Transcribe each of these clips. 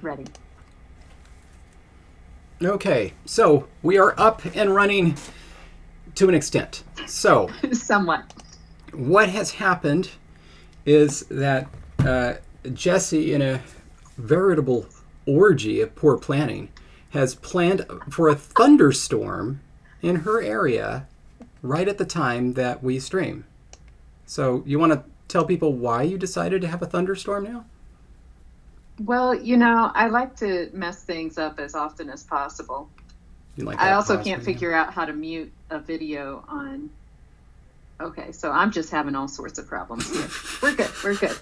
Ready. Okay, so we are up and running to an extent. So, Somewhat. what has happened is that Jessie, in a veritable orgy of poor planning, has planned for a thunderstorm in her area right at the time that we stream. So, you want to tell people why you decided to have a thunderstorm now? Well, I like to mess things up as often as possible. You like I that also pause can't video? figure out how to mute a video on. Okay, so I'm just having all sorts of problems here. We're good. We're good.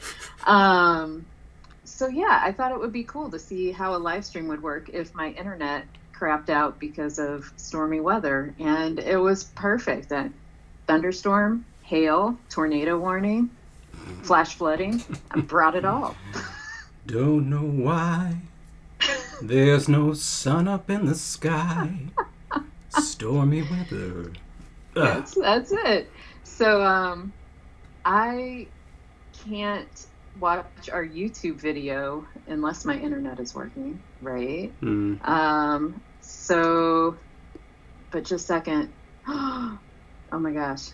So yeah, I thought it would be cool to see how a live stream would work if my internet crapped out because of stormy weather, and it was perfect. Thunderstorm, hail, tornado warning, flash flooding. I brought it all. Don't know why there's no sun up in the sky. Stormy weather. That's it. So I can't watch our YouTube video unless my internet is working, right? So, but just a second. Oh my gosh.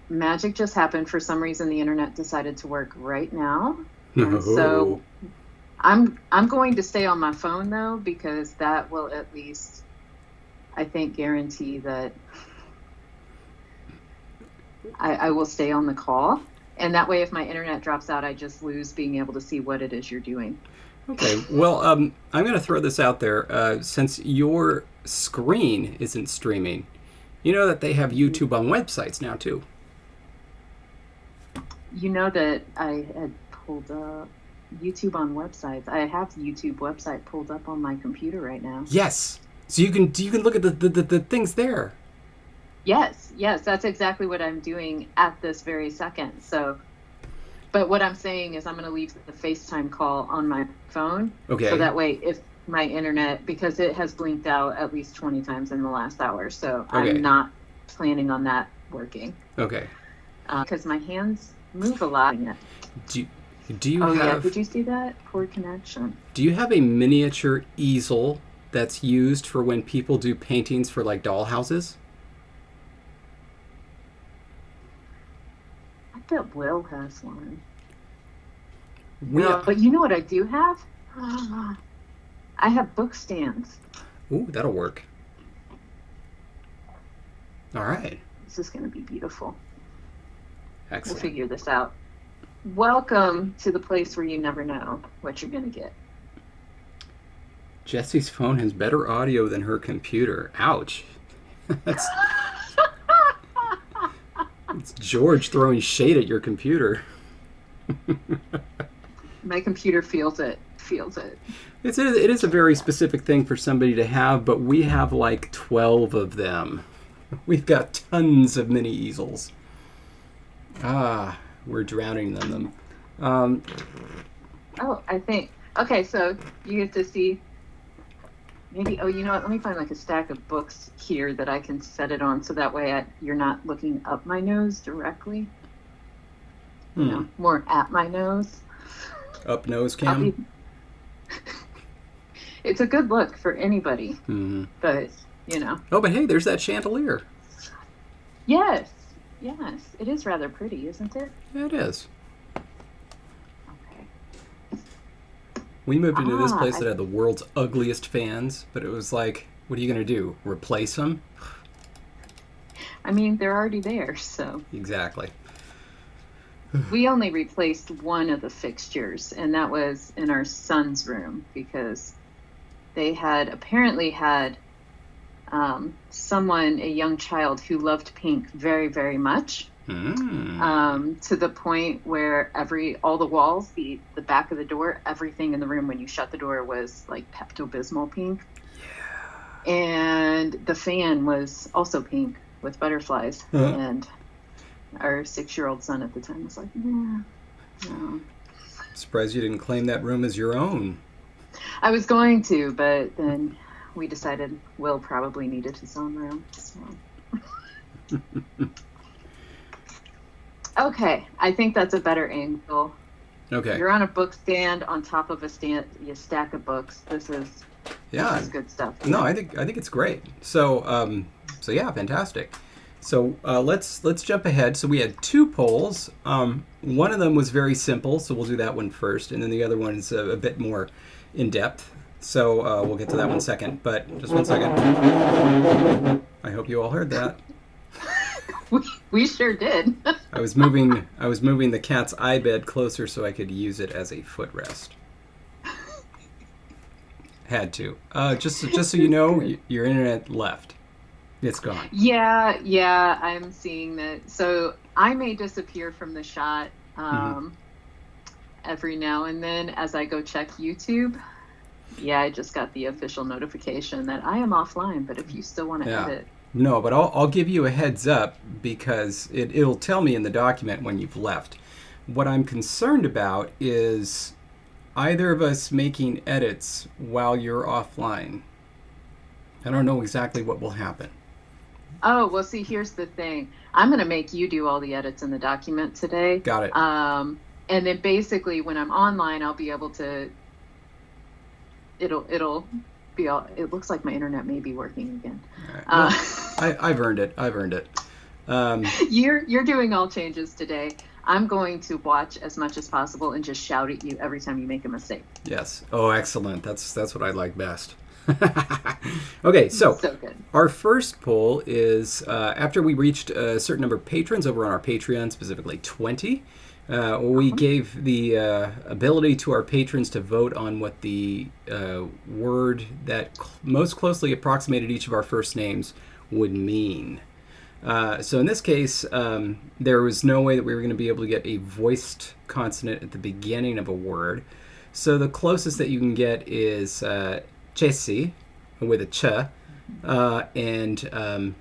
Magic just happened. For some reason, the internet decided to work right now. And so I'm going to stay on my phone though, because that will at least, I think, guarantee that I will stay on the call. And that way, if my internet drops out, I just lose being able to see what it is you're doing. Okay, well, I'm going to throw this out there. Since your screen isn't streaming, you know that they have YouTube on websites now, too. You know that I had pulled up YouTube on websites. I have the YouTube website pulled up on my computer right now. Yes. So you can look at the things there. Yes, that's exactly what I'm doing at this very second. So, but what I'm saying is I'm going to leave the FaceTime call on my phone. Okay. So that way, if my internet, because it has blinked out at least 20 times in the last hour, so Okay. I'm not planning on that working. Okay. Because my hands move a lot. Do you Oh have? yeah, did you see that? Poor connection. Do you have a miniature easel that's used for when people do paintings for like dollhouses? I bet Will has one. We No, but you know what I do have? I have book stands. Ooh, that'll work. All right. This is going to be beautiful. Excellent. We'll figure this out. Welcome to the place where you never know what you're going to get. Jessie's phone has better audio than her computer. Ouch. That's it's George throwing shade at your computer. My computer feels it. It is a very specific thing for somebody to have, but we have like 12 of them. We've got tons of mini easels. We're drowning in them. I think. Okay, so you get to see. Maybe. Oh, you know what? Let me find like a stack of books here that I can set it on, so that way you're not looking up my nose directly. You know, more at my nose. Up nose cam. It's a good look for anybody, but Oh, but hey, there's that chandelier. Yes, it is rather pretty, isn't it? Yeah, it is. Okay. We moved into this place that had the world's ugliest fans, but it was like, what are you going to do? Replace them? I mean, they're already there, so. Exactly. We only replaced one of the fixtures, and that was in our son's room, because they apparently had a young child who loved pink very, very much, to the point where all the walls, the back of the door, everything in the room when you shut the door was like Pepto-Bismol pink. Yeah. And the fan was also pink with butterflies. And our 6-year-old son at the time was like, yeah, no. Surprised you didn't claim that room as your own. I was going to, but then we decided Will probably needed his own room. So. Okay, I think that's a better angle. Okay. You're on a book stand on top of a stack of books. This is good stuff. No, I think it's great. So yeah, fantastic. So let's jump ahead. So we had 2 polls. One of them was very simple, so we'll do that one first, and then the other one is a bit more in depth. So we'll get to that one second. But just one second. I hope you all heard that. We sure did. I was moving the cat's eye bed closer so I could use it as a footrest. Had to. Just so you know, your internet left. It's gone. Yeah, I'm seeing that. So I may disappear from the shot every now and then as I go check YouTube. Yeah, I just got the official notification that I am offline, but if you still want to edit. No, but I'll give you a heads up because it'll tell me in the document when you've left. What I'm concerned about is either of us making edits while you're offline. I don't know exactly what will happen. Oh, well, see, here's the thing. I'm going to make you do all the edits in the document today. Got it. And then basically when I'm online, I'll be able to, it'll be all, it looks like my internet may be working again. Right. Well, I've earned it. You're doing all changes today. I'm going to watch as much as possible and just shout at you every time you make a mistake. Yes. Oh, excellent. That's what I like best. Okay, so good. Our first poll is after we reached a certain number of patrons over on our Patreon, specifically 20, we gave the ability to our patrons to vote on what the word that most closely approximated each of our first names would mean. So in this case, there was no way that we were going to be able to get a voiced consonant at the beginning of a word. So the closest that you can get is Jessie with a ch, and the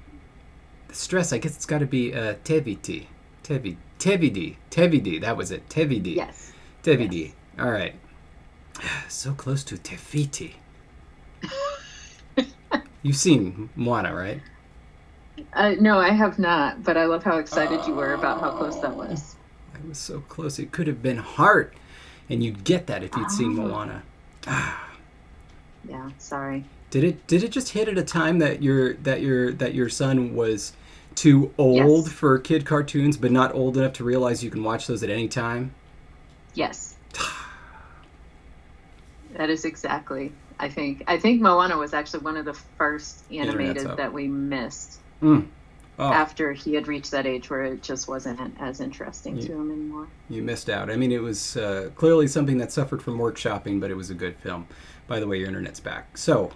stress, I guess it's got to be tevidi. That was it. Tevidi. Yes. Tevidi. Yes. All right. So close to tefiti. You've seen Moana, right? No, I have not, but I love how excited you were about how close that was. I was so close. It could have been heart, and you'd get that if you'd seen Moana. Yeah, sorry. Did it just hit at a time that your son was too old for kid cartoons, but not old enough to realize you can watch those at any time? Yes. That is exactly. I think Moana was actually one of the first animated that we missed. Oh. After he had reached that age where it just wasn't as interesting to him anymore. You missed out. I mean, it was clearly something that suffered from workshopping, but it was a good film. By the way, your internet's back. So,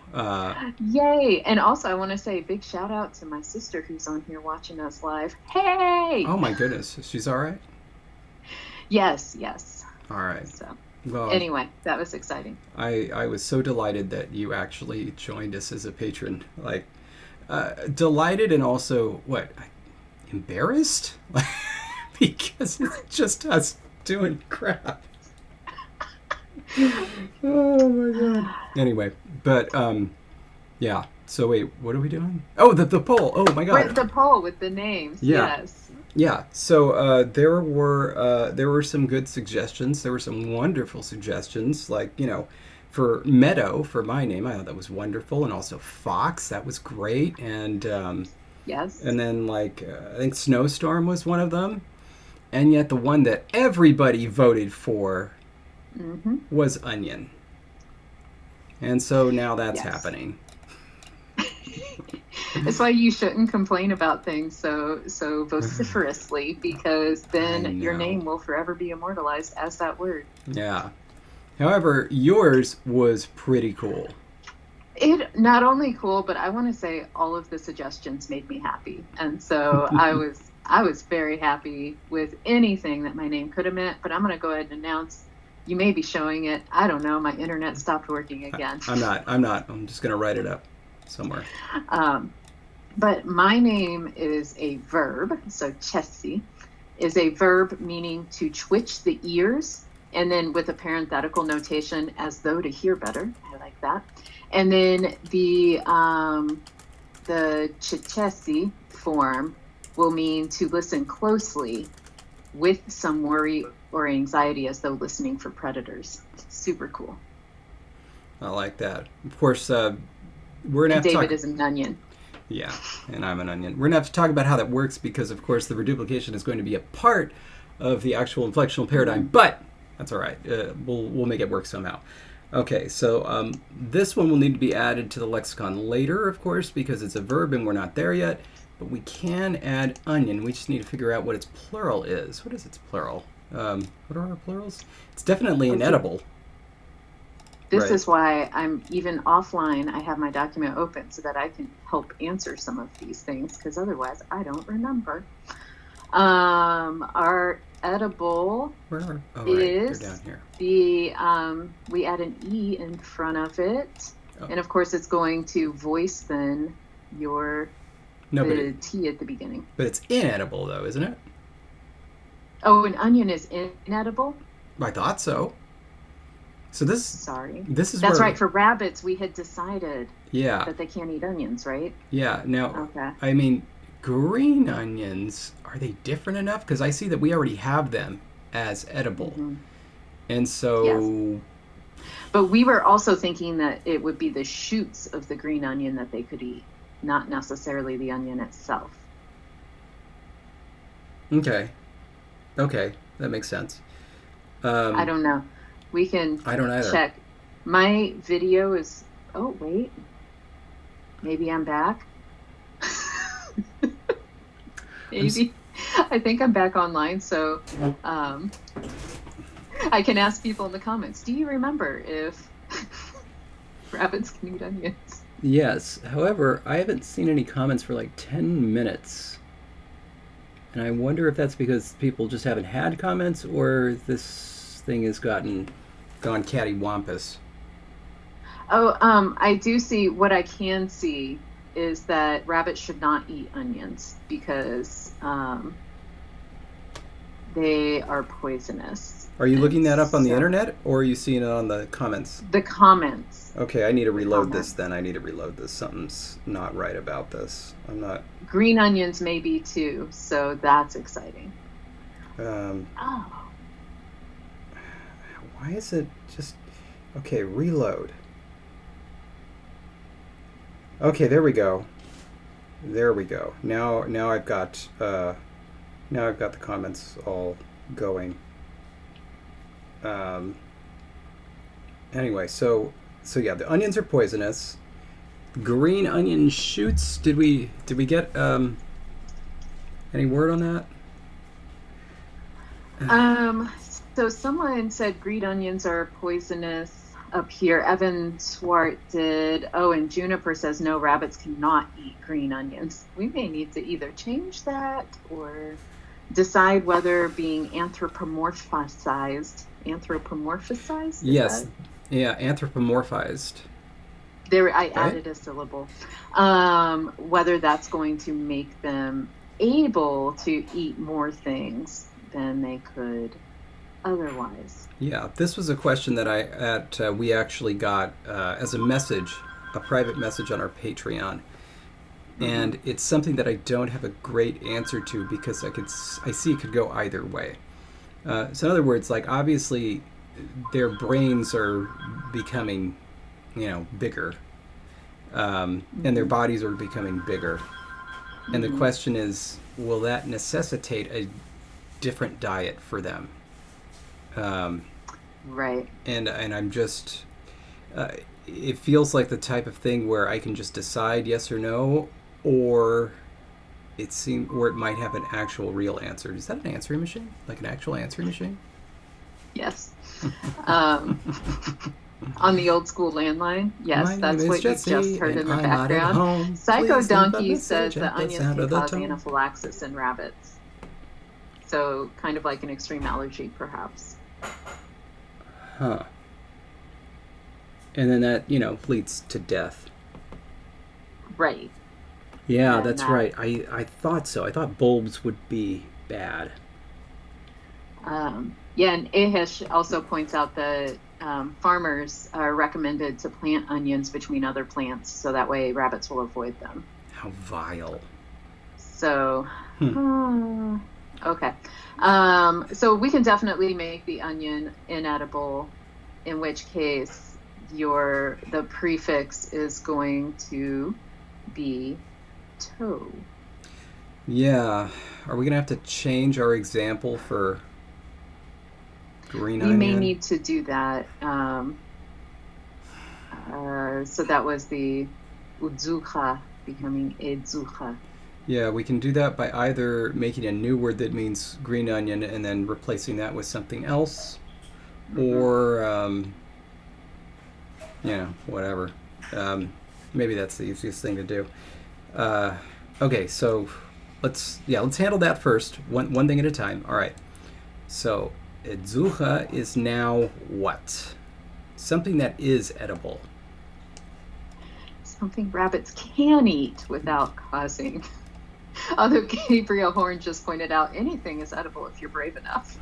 yay! And also, I want to say a big shout out to my sister who's on here watching us live. Hey! Oh my goodness, she's all right? Yes. All right. So, well, anyway, that was exciting. I was so delighted that you actually joined us as a patron. Like, delighted and also, embarrassed? Because it's just us doing crap. Oh my god. Anyway, but yeah. So wait, what are we doing? Oh, the poll. Oh my god. The poll with the names. Yeah. Yes. Yeah. So there were some good suggestions. There were some wonderful suggestions, like, for Meadow, for my name, I thought that was wonderful, and also Fox, that was great, and yes. And then I think Snowstorm was one of them, and yet the one that everybody voted for was Onion. And so now that's happening. That's why you shouldn't complain about things so vociferously, because then your name will forever be immortalized as that word. Yeah. However, yours was pretty cool. It not only cool, but I want to say all of the suggestions made me happy. And so I was very happy with anything that my name could have meant, but I'm going to go ahead and announce. You may be showing it. I don't know. My internet stopped working again. I'm not. I'm just going to write it up somewhere. But my name is a verb. So Jessie is a verb meaning to twitch the ears, and then with a parenthetical notation as though to hear better. I like that. And then the Jessie form will mean to listen closely with some worry or anxiety as though listening for predators. Super cool. I like that. Of course, we're going to have David is an onion. Yeah, and I'm an onion. We're going to have to talk about how that works because, of course, the reduplication is going to be a part of the actual inflectional paradigm, but that's all right. We'll make it work somehow. Okay, so this one will need to be added to the lexicon later, of course, because it's a verb and we're not there yet. But we can add onion. We just need to figure out what its plural is. What is its plural? What are our plurals? It's definitely an edible. This is why I'm even offline. I have my document open so that I can help answer some of these things, because otherwise I don't remember. Our edible is down here. We add an E in front of it. Oh. And of course it's going to voice then the T at the beginning. But it's inedible though, isn't it? Oh, an onion is inedible? I thought so. So this That's right. For rabbits, we had decided that they can't eat onions, right? Yeah. Now, I mean, green onions, are they different enough? Because I see that we already have them as edible. Mm-hmm. And so... Yes. But we were also thinking that it would be the shoots of the green onion that they could eat, not necessarily the onion itself. Okay. That makes sense. I don't know. We can I don't either. Check. My video is... Oh, wait. Maybe I'm back. Maybe. I think I'm back online, so I can ask people in the comments, do you remember if rabbits can eat onions? Yes. However, I haven't seen any comments for like 10 minutes. And I wonder if that's because people just haven't had comments or this thing has gone cattywampus. Oh, I do see, what I can see is that rabbits should not eat onions because they are poisonous. Are you looking that up on the internet or are you seeing it on the comments? The comments. Okay, I need to reload this then. Something's not right about this. I'm not... Green onions maybe too, so that's exciting. Why is it just... Okay, reload. Okay, there we go. Now I've got the comments all going. Anyway, so yeah, the onions are poisonous. Green onion shoots. Did we get any word on that? So someone said green onions are poisonous up here. Evan Swart did. Oh, and Juniper says no, rabbits cannot eat green onions. We may need to either change that or decide whether being anthropomorphized. Yes. Yeah, anthropomorphized. There, I added a syllable. Whether that's going to make them able to eat more things than they could otherwise. Yeah, this was a question that we actually got as a message, a private message on our Patreon. Mm-hmm. And it's something that I don't have a great answer to because I see it could go either way. So in other words, like obviously their brains are becoming, bigger, and their bodies are becoming bigger. Mm-hmm. And the question is, will that necessitate a different diet for them? Right. And I'm just, it feels like the type of thing where I can just decide yes or no, or it might have an actual real answer. Is that an answering machine? Like an actual answering machine? Yes. On the old school landline. Yes, that's what Jessie, you just heard in the background. Psycho Donkey says that onions can cause anaphylaxis in rabbits. So kind of like an extreme allergy, perhaps. Huh. And then that, leads to death. Right. Yeah, that's right. I thought so. I thought bulbs would be bad. Yeah, and Ahesh also points out that farmers are recommended to plant onions between other plants, so that way rabbits will avoid them. How vile. So, Okay. So we can definitely make the onion inedible, in which case the prefix is going to be toe. Yeah. Are we going to have to change our example for green onion? We may need to do that. So that was the udzucha becoming edzucha. Yeah, we can do that by either making a new word that means green onion and then replacing that with something else, or whatever. Maybe that's the easiest thing to do. Okay, so let's handle that first, one thing at a time. All right. So edzucha is now what? Something that is edible. Something rabbits can eat without causing. Although Gabriel Horn just pointed out anything is edible if you're brave enough.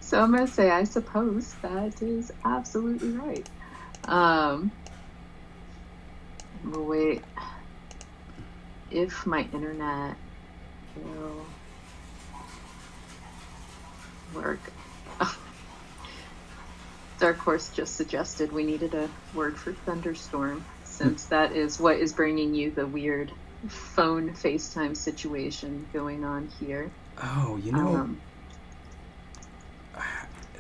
So I'm going to say, I suppose that is absolutely right. But wait, if my internet will work. Dark Horse just suggested we needed a word for thunderstorm, since that is what is bringing you the weird phone FaceTime situation going on here. Oh,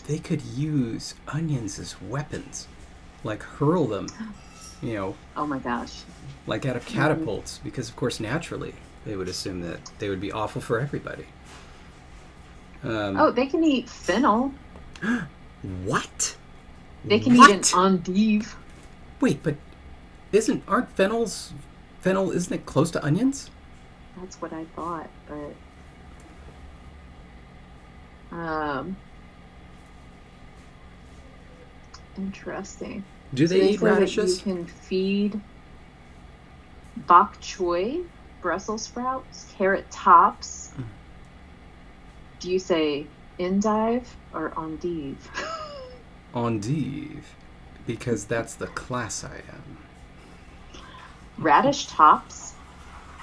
they could use onions as weapons, like hurl them, Oh my gosh. like out of catapults, because of course naturally they would assume that they would be awful for everybody. They can eat fennel. What? They can eat an endive. Wait, but aren't fennel, isn't it close to onions? That's what I thought, but interesting. Do they eat radishes? You can feed bok choy, Brussels sprouts, carrot tops. Do you say endive or endive? Endive, because that's the class I am. Radish tops.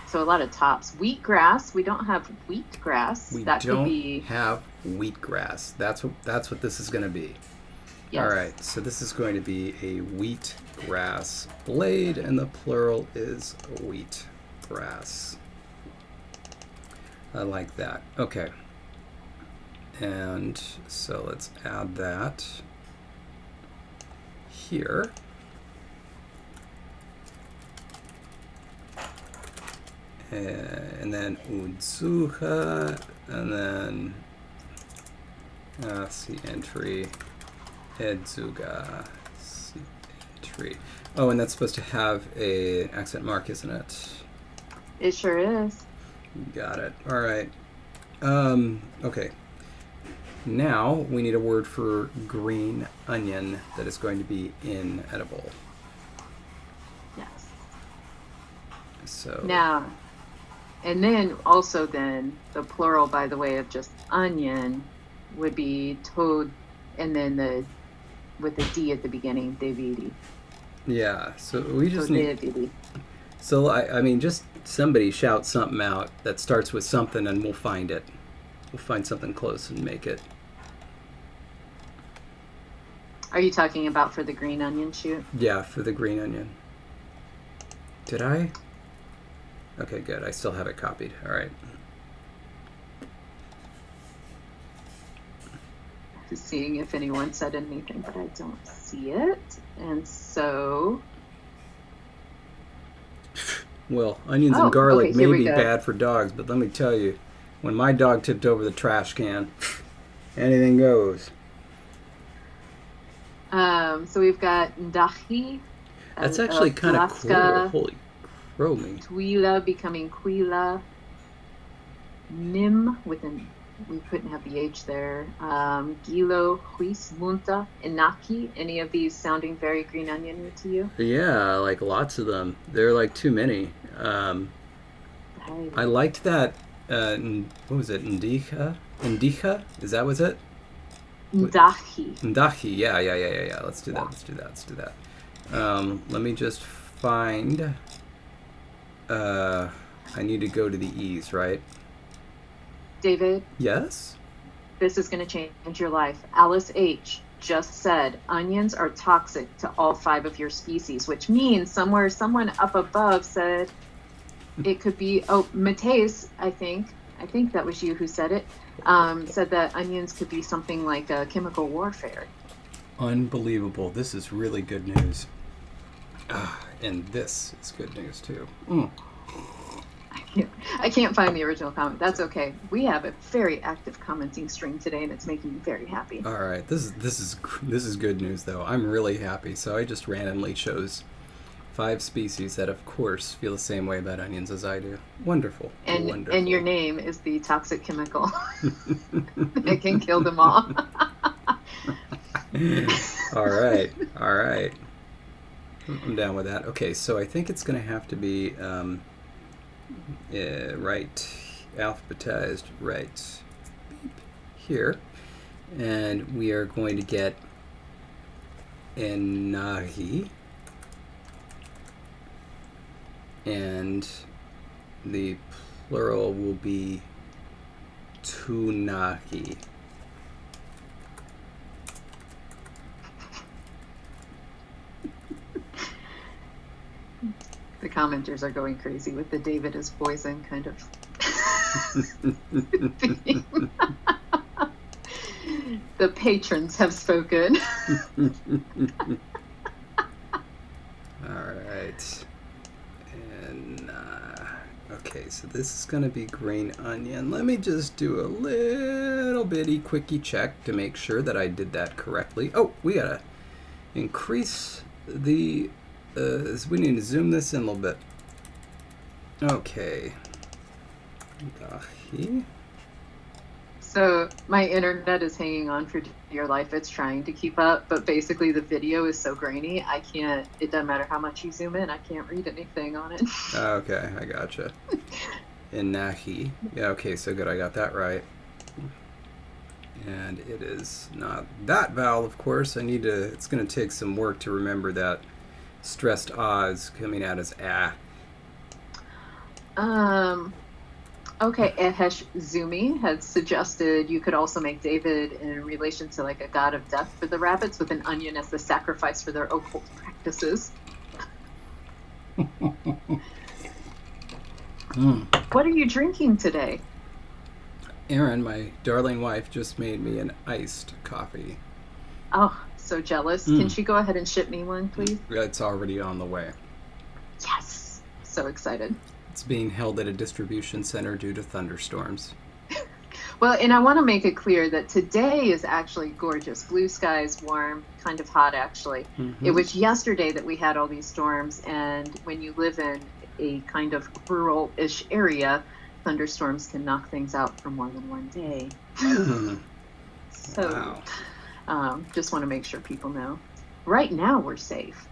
So a lot of tops. Wheatgrass. We don't have wheatgrass. We don't have wheatgrass. That's what this is going to be. Yes. All right. So this is going to be a wheatgrass blade, and the plural is wheatgrass. I like that. Okay. And so let's add that here. And then udzucha, and then see entry, edzuga, see entry. Oh, and that's supposed to have an accent mark, isn't it? It sure is. Got it. All right. Okay. Now we need a word for green onion that is going to be inedible. Yes. So now, and then also then the plural, by the way, of just onion would be toad, and then with the D at the beginning, devidi. Yeah. So we just need. So I mean, just somebody shout something out that starts with something, and we'll find it. We'll find something close and make it. Are you talking about for the green onion shoot? Yeah, for the green onion. Did I? Okay, good. I still have it copied. All right. Just seeing if anyone said anything, but I don't see it. And so... Well, onions and garlic may be bad for dogs, but let me tell you, when my dog tipped over the trash can, anything goes. So we've got ndahi. That's actually kind of cool. Holy crow me. Twila becoming quila. Nim with an... We couldn't have the H there. Gilo, huis, munta, inaki. Any of these sounding very green onion to you? Yeah, like lots of them. There are like too many. I liked that. What was it? Indica? Is that was it? Ndahi. Yeah. Let's do that. Let me just find. I need to go to the E's, right? David? Yes? This is going to change your life. Alice H. just said onions are toxic to all 5 of your species, which means somewhere someone up above said it could be, Mateus, I think that was you who said it, said that onions could be something like a chemical warfare. Unbelievable. This is really good news. And this is good news too. I can't find the original comment. That's okay. We have a very active commenting stream today, and it's making me very happy. All right, this is good news though. I'm really happy. So I just randomly chose 5 species that, of course, feel the same way about onions as I do. Wonderful. And your name is the toxic chemical that can kill them all. All right. I'm down with that. Okay, so I think it's going to have to be alphabetized right here. And we are going to get enahi. And the plural will be tunahi. The commenters are going crazy with the David is poison kind of theme. The patrons have spoken. All right. And, okay, so this is going to be green onion. Let me just do a little bitty quickie check to make sure that I did that correctly. Oh, we got to increase the... we need to zoom this in a little bit. Okay. So my internet is hanging on for dear life. It's trying to keep up, but basically the video is so grainy, I can't, it doesn't matter how much you zoom in, I can't read anything on it. Okay, I gotcha. Inahi. Yeah, okay, so good, I got that right. And it is not that vowel, of course. It's going to take some work to remember that stressed ahs coming out as ah. Okay, Ehesh Zumi had suggested you could also make David in relation to like a god of death for the rabbits with an onion as the sacrifice for their occult practices. What are you drinking today? Erin, my darling wife, just made me an iced coffee. Oh, so jealous. Can she go ahead and ship me one, please? It's already on the way. Yes. So excited. It's being held at a distribution center due to thunderstorms. Well, and I want to make it clear that today is actually gorgeous. Blue skies, warm, kind of hot, actually. It was yesterday that we had all these storms, and when you live in a kind of rural-ish area, thunderstorms can knock things out for more than one day. So, wow. Just want to make sure people know. Right now, we're safe.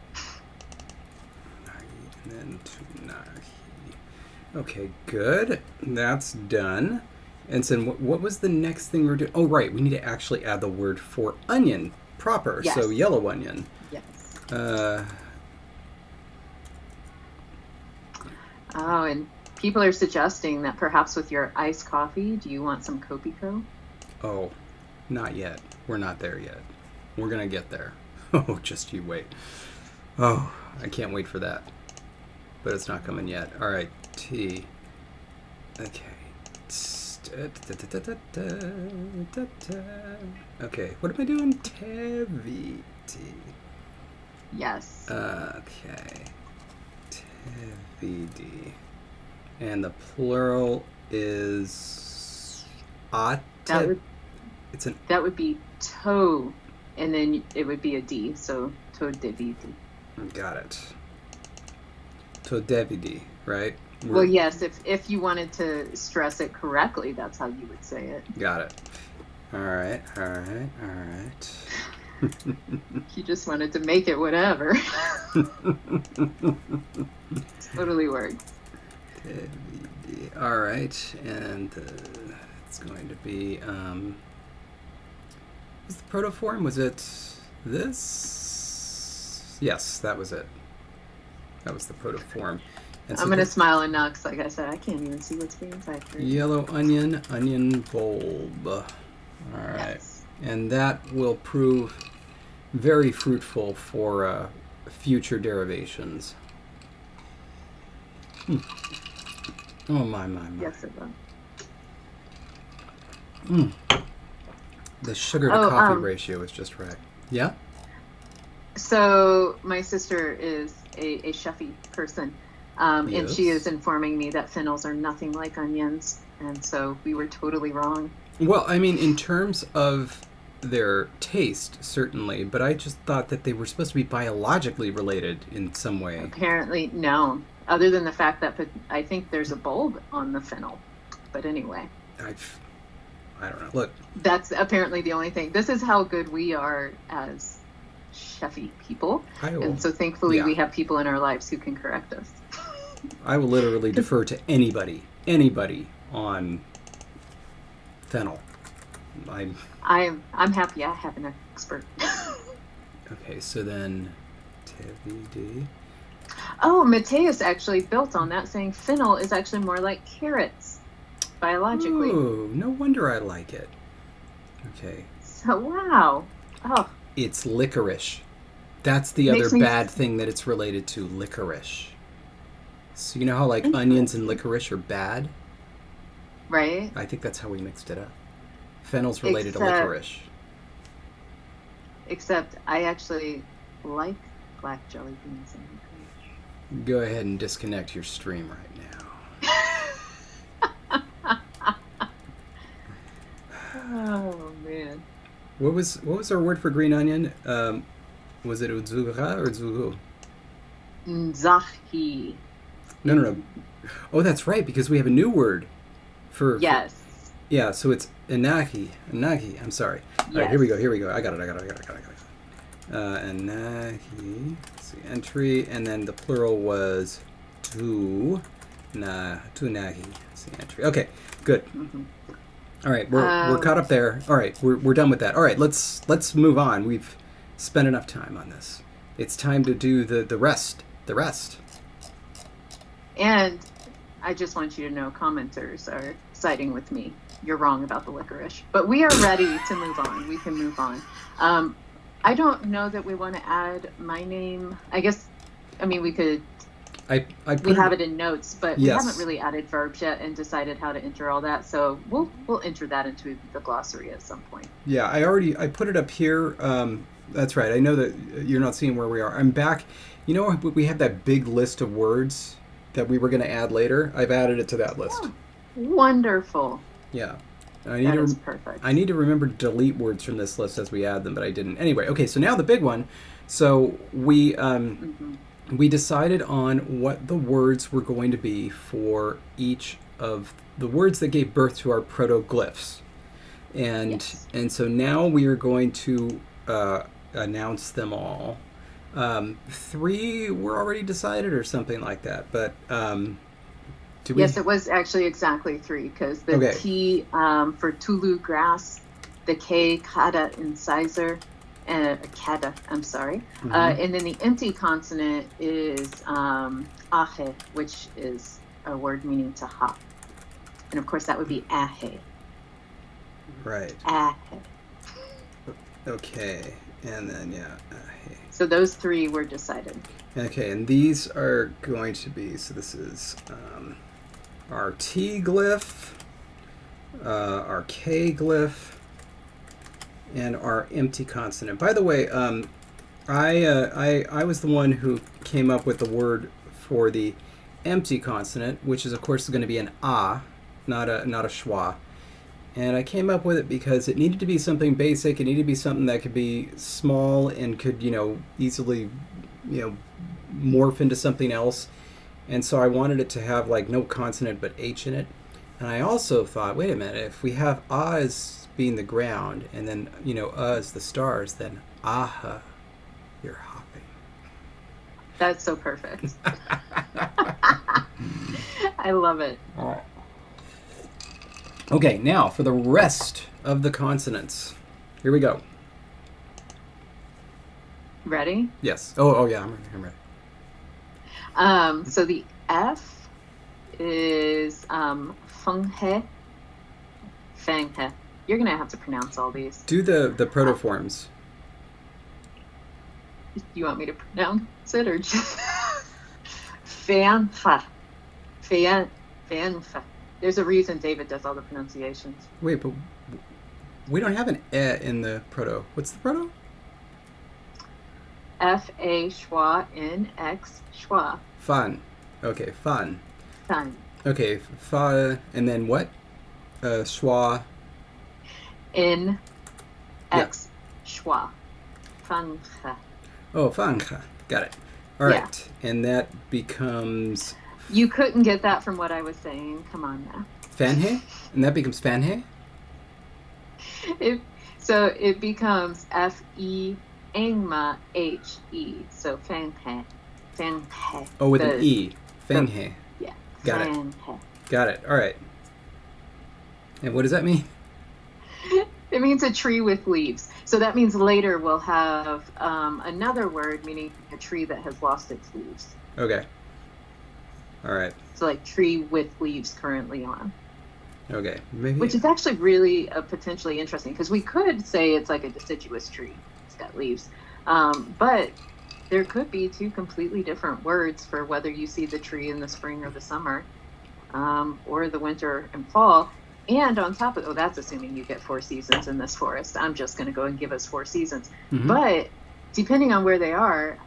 And then okay, good. That's done. And so what was the next thing we're doing? Oh, right. We need to actually add the word for onion proper. Yes. So yellow onion. Yes. And people are suggesting that perhaps with your iced coffee, do you want some Kopiko? Oh, not yet. We're not there yet. We're going to get there. Oh, just you wait. Oh, I can't wait for that. But it's not coming yet. All right, T. Okay. Okay, what am I doing? Teviti. Yes. Okay. Tevidi. And the plural is that would be to, and then it would be a D, so to devidi. Got it. To devidi, right? Well, yes, if you wanted to stress it correctly, that's how you would say it. Got it. All right. You just wanted to make it whatever. Totally works. All right, and it's going to be, was the protoform, was it this? Yes, that was it. That was the protoform. And I'm going to smile and nod because, like I said, I can't even see what's being typed. Yellow onion, onion bulb. All right. Yes. And that will prove very fruitful for future derivations. Oh, my. Yes, it will. The sugar to coffee ratio is just right. Yeah? So my sister is a chefy person, Yes. and she is informing me that fennels are nothing like onions, and so we were totally wrong. Well, I mean, in terms of their taste, certainly, but I just thought that they were supposed to be biologically related in some way. Apparently, no. Other than the fact that I think there's a bulb on the fennel. But anyway. I don't know. Look. That's apparently the only thing. This is how good we are as chefy people. And so thankfully we have people in our lives who can correct us. I will literally defer to anybody on fennel. I'm happy I have an expert. Okay, so then TVD. Oh, Mateus actually built on that, saying fennel is actually more like carrots biologically. Oh, no wonder I like it. Okay. So wow. Oh. It's licorice. That's the other bad thing that it's related to, licorice. So you know how like onions and licorice are bad? Right. I think that's how we mixed it up. Fennel's related to licorice. Except I actually like black jelly beans and licorice. Go ahead and disconnect your stream right now. Oh man. What was our word for green onion? Was it udzura or zugu? Nzahi. No. Oh, that's right, because we have a new word for... Yes. Yeah, so it's inagi. Inagi, I'm sorry. Yes. All right, here we go. I got it. Inagi. Let's see, entry, and then the plural was tunagi. See, entry. Okay, good. Mm-hmm. All right, we're caught up there. All right, we're done with that. All right, let's move on. We've spent enough time on this. It's time to do the rest. The rest. And I just want you to know, commenters are siding with me. You're wrong about the licorice, but we are ready to move on. We can move on. I don't know that we want to add my name. We could. We have it in notes, but we haven't really added verbs yet and decided how to enter all that. So we'll enter that into the glossary at some point. Yeah, I put it up here. That's right. I know that you're not seeing where we are. I'm back. You know, we have that big list of words that we were going to add later. I've added it to that list. Oh, wonderful. Yeah. That is perfect. I need to remember to delete words from this list as we add them, but I didn't. Anyway, okay, so now the big one. So we decided on what the words were going to be for each of the words that gave birth to our proto-glyphs. And so now we are going to announce them all. 3 were already decided or something like that, but Yes, it was actually exactly 3, because the T for Tulu grass, the K kada incisor, kada, I'm sorry, and then the empty consonant is ahe, which is a word meaning to hop, and of course that would be ahe. Right. Ahe. Okay, and then ahe. So those 3 were decided. Okay, and these are going to be, so this is our T glyph, our K glyph, and our empty consonant. By the way, I was the one who came up with the word for the empty consonant, which is of course going to be an a, not a schwa. And I came up with it because it needed to be something basic. It needed to be something that could be small and could, easily, morph into something else. And so I wanted it to have like no consonant but H in it. And I also thought, wait a minute, if we have ah as being the ground and then, as the stars, then aha, you're hopping. That's so perfect. I love it. All right. Okay, now for the rest of the consonants. Here we go. Ready? Yes. Oh yeah, I'm ready. So the F is fenghe. Fenghe. You're going to have to pronounce all these. Do the protoforms. You want me to pronounce it or just fanfa? Fanfa. There's a reason David does all the pronunciations. Wait, but we don't have an E in the proto. What's the proto? F-A schwa N-X schwa. Fan. Okay, fan. Fan. Okay, fa, and then what? Schwa. N-X schwa. Fancha. Oh, fancha. Got it. All right, and that becomes... You couldn't get that from what I was saying. Come on now. Fanhe? And that becomes fanhe? So it becomes F-E Engma H-E. So fanghe. Fanghe. Oh, with an E. Fanghe. Yeah. Got fanghe. it. Got it. All right. And what does that mean? It means a tree with leaves. So that means later we'll have another word meaning a tree that has lost its leaves. Okay. All right. So like tree with leaves currently on. Okay. Maybe. Which is actually really potentially interesting because we could say it's like a deciduous tree. It's got leaves. But there could be two completely different words for whether you see the tree in the spring or the summer or the winter and fall. And on top of that's assuming you get 4 seasons in this forest. I'm just going to go and give us 4 seasons. Mm-hmm. But depending on where they are,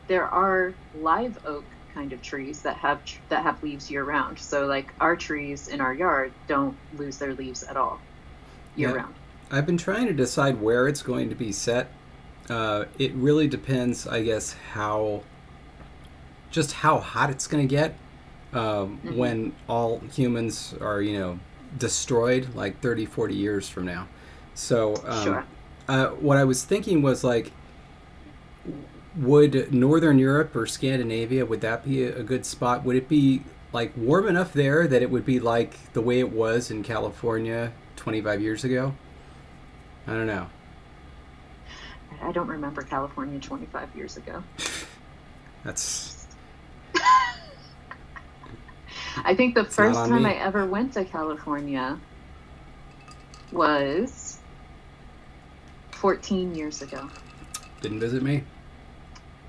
there are live oak kind of trees that have leaves year round. So like our trees in our yard don't lose their leaves at all year round. I've been trying to decide where it's going to be set. It really depends, I guess, how hot it's going to get when all humans are, destroyed like 30, 40 years from now. So sure. What I was thinking was like, would Northern Europe or Scandinavia, would that be a good spot? Would it be like warm enough there that it would be like the way it was in California 25 years ago? I don't know. I don't remember California 25 years ago. That's... I think the first time I ever went to California was 14 years ago. Didn't visit me?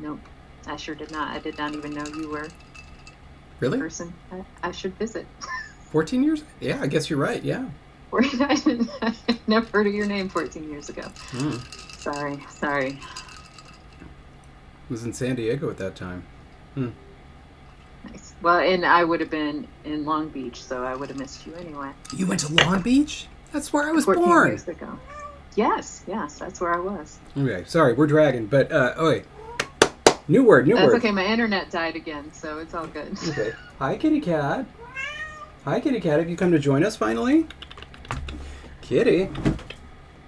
Nope. I sure did not. I did not even know you were really? the person I should visit. 14 years? Yeah, I guess you're right. Yeah. I never heard of your name 14 years ago. Sorry. I was in San Diego at that time. Nice. Well, and I would have been in Long Beach, so I would have missed you anyway. You went to Long Beach? That's where I was 14 born. Years ago. Yes, that's where I was. Okay, sorry, we're dragging, but okay. New word. That's okay. My internet died again, so it's all good. Okay. Hi, kitty cat. Have you come to join us finally? Kitty.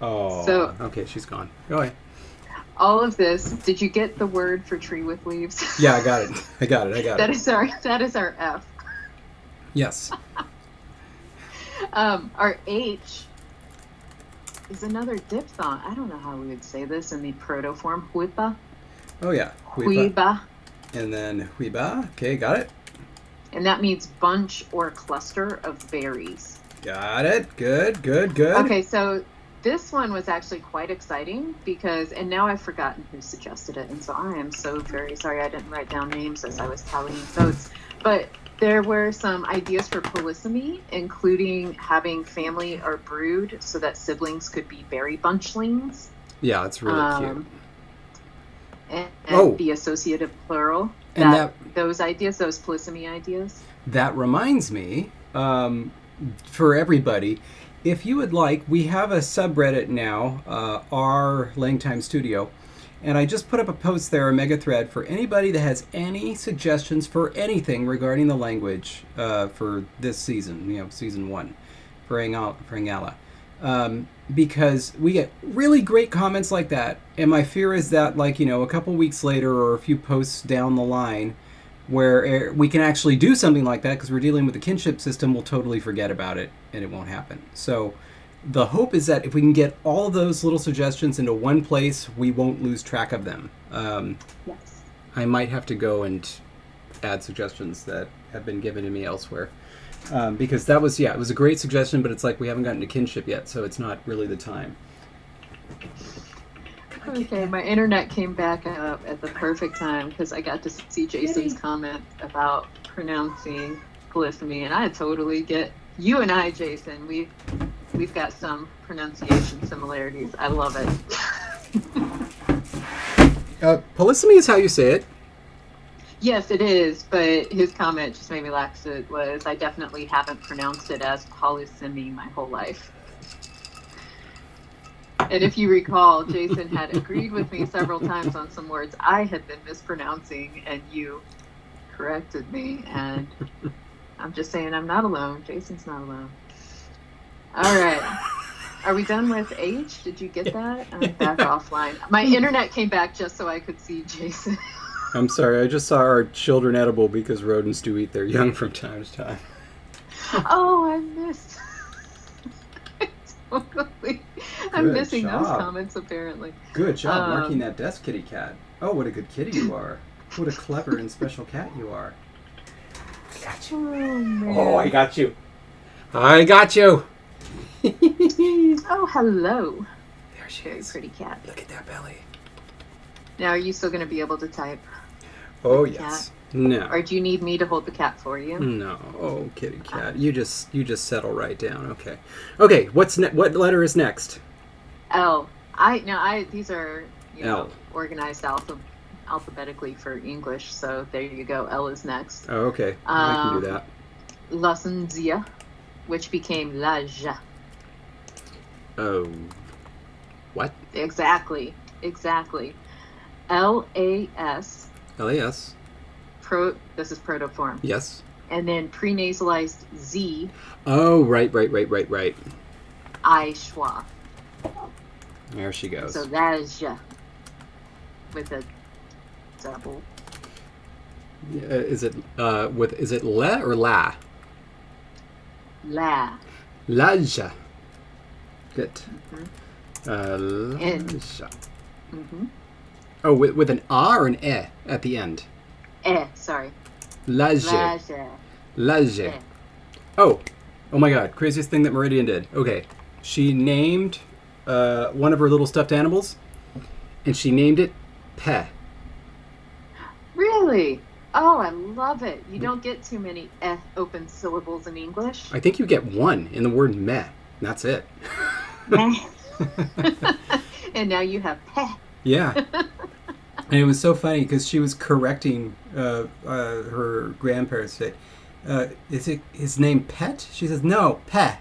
Oh. So, okay, she's gone. Go ahead. All of this. Did you get the word for tree with leaves? Yeah, I got it. That is our F. Yes. Our H is another diphthong. I don't know how we would say this in the proto form. Huipa. Oh yeah. Huiba. And then huiba. Okay, got it. And that means bunch or cluster of berries. Got it. Good. Okay, so this one was actually quite exciting because, and now I've forgotten who suggested it, and so I am so very sorry I didn't write down names as I was tallying notes. But there were some ideas for polysemy, including having family or brood so that siblings could be berry bunchlings. Yeah, it's really cute. And the associative plural. Those polysemy ideas. That reminds me, for everybody, if you would like, we have a subreddit now, our LangTime Studio, and I just put up a post there, a mega thread, for anybody that has any suggestions for anything regarding the language for this season, season 1, for Ingala. Because we get really great comments like that, and my fear is that, a couple weeks later or a few posts down the line, where we can actually do something like that because we're dealing with the kinship system, we'll totally forget about it and it won't happen. So the hope is that if we can get all of those little suggestions into one place, we won't lose track of them. Yes. I might have to go and add suggestions that have been given to me elsewhere. Because that was, it was a great suggestion, but it's like we haven't gotten to kinship yet, so it's not really the time. Okay, my internet came back up at the perfect time because I got to see Jason's comment about pronouncing polyphony, and I totally get you and I, Jason. We've got some pronunciation similarities. I love it. Polysemy is how you say it. Yes, it is, but his comment just made me laugh. It was, I definitely haven't pronounced it as polysemy my whole life. And if you recall, Jason had agreed with me several times on some words I had been mispronouncing, and you corrected me. And I'm just saying I'm not alone. Jason's not alone. All right. Are we done with H? Did you get that? I'm back offline. My internet came back just so I could see Jason. I'm sorry, I just saw our children edible because rodents do eat their young from time to time. Oh, I missed. Totally. I'm missing those comments, apparently. Good job marking that desk, kitty cat. Oh, what a good kitty you are. What a clever and special cat you are. I got you. Oh, man. Oh, I got you. I got you. Oh, hello. There she Very is. pretty cat. Look at that belly. Now, are you still going to be able to type? Oh, yes. Cat? No. Or do you need me to hold the cat for you? No. Oh, kitty cat. You just settle right down. Okay. Okay, what letter is next? L. These are organized alphabetically for English, so there you go. L is next. Oh, okay. I can do that. Lasanzia, which became laja. Oh. What? Exactly. L-A-S. L-A-S. This is protoform. Yes. And then prenasalized Z. Oh, right. I schwa. There she goes. So laja with a double. Is it le or la? La. Laja. Good. Mm-hmm. Laja. Mm-hmm. Oh, with an A or an E at the end? Sorry. Laje. Laja. Oh my God. Craziest thing that Meridian did. Okay. She named one of her little stuffed animals, and she named it Pe. Really? Oh, I love it. You don't get too many open syllables in English. I think you get one in the word me. That's it. And now you have Pe. Yeah. And it was so funny because she was correcting her grandparents. Say, is it his name Pet? She says, no, Pe.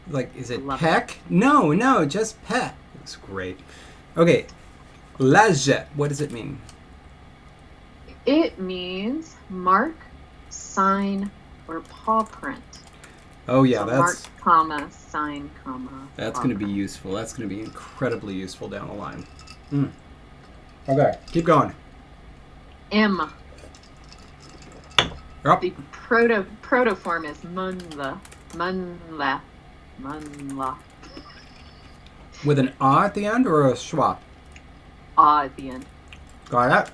Like, is it Peck? No, just Pe. It's great. Okay. Laje. What does it mean? It means mark, sign, or paw print. Oh, yeah. So that's mark, comma, sign, comma. That's going to be useful. That's going to be incredibly useful down the line. Okay, keep going. M. Yep. The protoform is munla. With an A at the end or a schwa? At the end. Got it?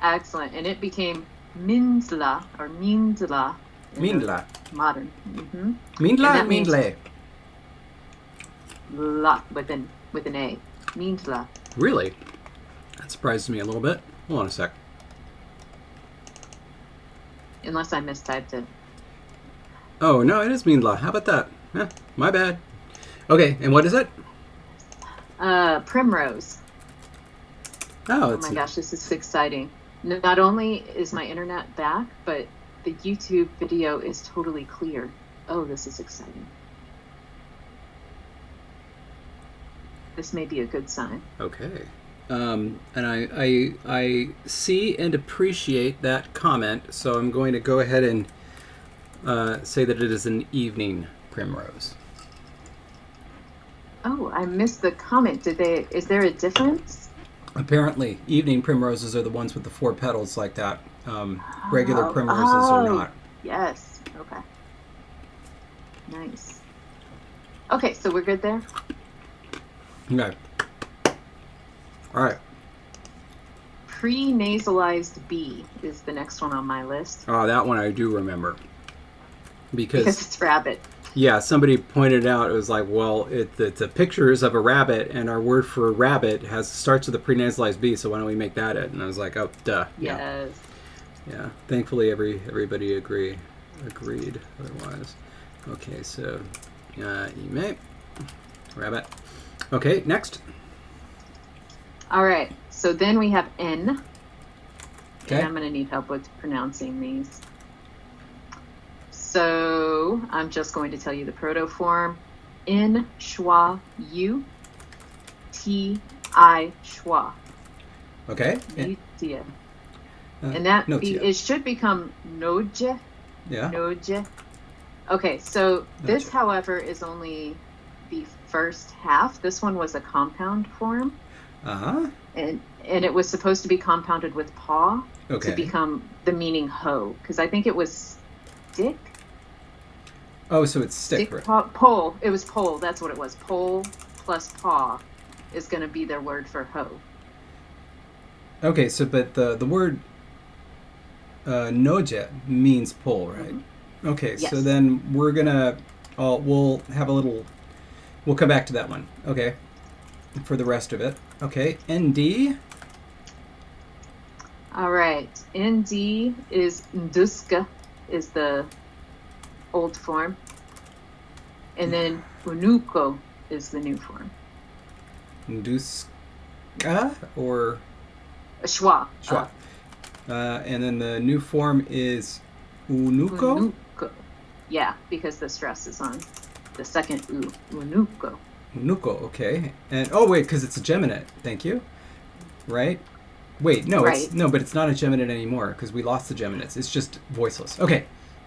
Excellent. And it became minsla or minsla. Mindla. Modern. Mm-hmm. Mindla, mindle. La with an A. Minsla. Really? That surprises me a little bit. Hold on a sec. Unless I mistyped it. Oh, no, it is Mindla. How about that? My bad. Okay, and what is it? Primrose. Oh, Oh my gosh, this is exciting. Not only is my internet back, but the YouTube video is totally clear. Oh, this is exciting. This may be a good sign. Okay. And I see and appreciate that comment, so I'm going to go ahead and say that it is an evening primrose. Oh, I missed the comment. Is there a difference? Apparently, evening primroses are the ones with the 4 petals like that. Regular primroses are not. Yes. Okay. Nice. Okay, so we're good there? Okay. All right. Pre-nasalized B is the next one on my list. Oh, that one I do remember. Because it's rabbit. Yeah, somebody pointed out, it was like, well, the pictures of a rabbit, and our word for rabbit starts with a pre-nasalized B, so why don't we make that it? And I was like, oh, duh. Yes. Yeah. Thankfully, everybody agreed otherwise. Okay, so, ime, rabbit. Okay, next. All right, so then we have N. Okay. And I'm going to need help with pronouncing these. So I'm just going to tell you the proto form. In schwa u ti schwa. Okay. And that it should become noje. Yeah. Noje. Okay, so this, however, is only the first half. This one was a compound form. Uh-huh. And it was supposed to be compounded with paw to become the meaning hoe, because I think it was stick. Oh, so it's stick, right? Pole. It was pole. That's what it was. Pole plus paw is going to be their word for hoe. Okay, so but the word noje means pole, right? Mm-hmm. Okay, yes. So then we're gonna we'll come back to that one. Okay, for the rest of it. Okay, ND. All right, ND is nduska, is the old form, and then unuko is the new form. Nduska or schwa. Schwa. And then the new form is unuko? Unuko. Yeah, because the stress is on the second u. Unuko. Unuko, okay. And wait, because it's a geminate. Thank you. Right? Wait, no, right. But it's not a geminate anymore because we lost the geminates. It's just voiceless. Okay.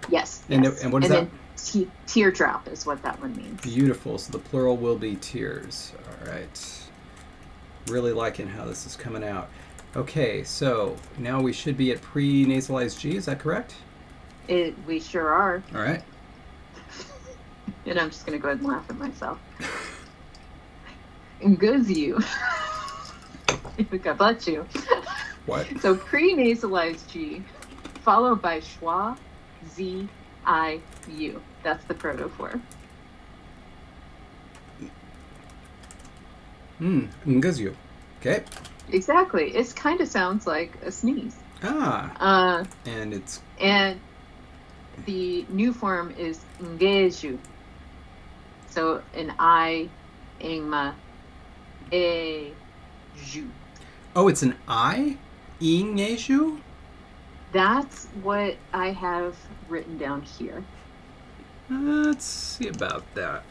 Yes. And what is that? And teardrop is what that one means. Beautiful. So the plural will be tears. All right. Really liking how this is coming out. Okay, so now we should be at pre-nasalized G. Is that correct? We sure are. All right. And I'm just going to go ahead and laugh at myself. Nguzu. God bless you. What? So pre-nasalized G, followed by schwa, z, I, u. That's the proto form. Nguzu. Okay. Exactly. It kind of sounds like a sneeze. And the new form is ngeju. So an I, ingma, e, ju. Oh, it's an I? Ingeju? That's what I have written down here. Let's see about that.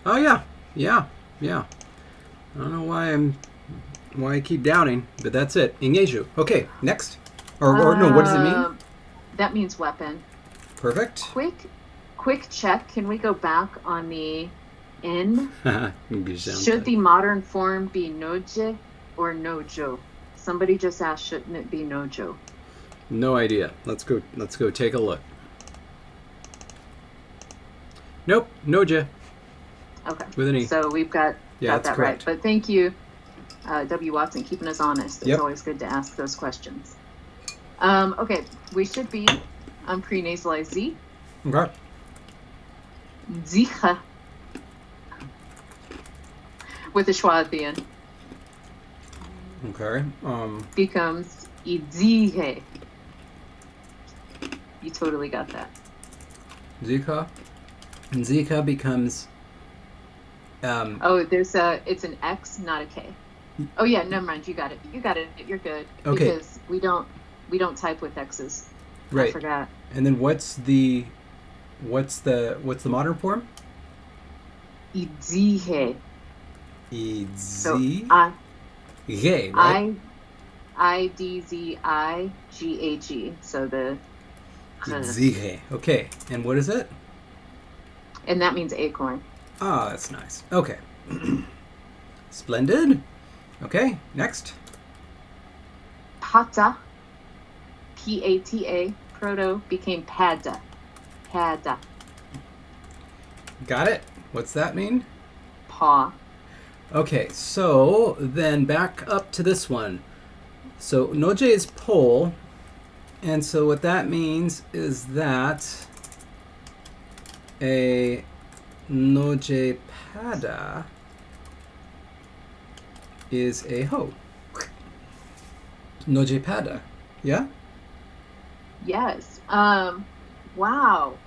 Oh, yeah. I don't know why I keep doubting, but that's it. Ingeju. Okay, next. Or no, what does it mean? That means weapon. Perfect. Quick check. Can we go back on the N? Should the modern form be noje or nojo? Somebody just asked, shouldn't it be nojo? No idea. Let's go take a look. Nope, noje. Okay. With an E. So we've got that correct. right. But thank you, W. Watson, keeping us honest. It's Yep. always good to ask those questions. Okay, we should be on pre-nasalized Z. Okay. Zicha. With a schwa at the end. Okay. Becomes idzihe. You totally got that. Zika. And Zika becomes... it's an X, not a K. Oh yeah, never mind. You got it. You're good. Okay. Because we don't type with X's. Right. I forgot. And then what's the modern form? Idzihe. So Ge, right? I-D-Z-I-G-A-G. So the Idzihe. Okay. And what is it? And that means acorn. Ah, that's nice. Okay. Splendid. Okay, next. Pata. P-A-T-A. Proto became pada. Pada. Got it. What's that mean? Paw. Okay, so then back up to this one. So noje is pole, and so what that means is that a noje pada is a hoe. Noje pada, yeah? Yes. Wow.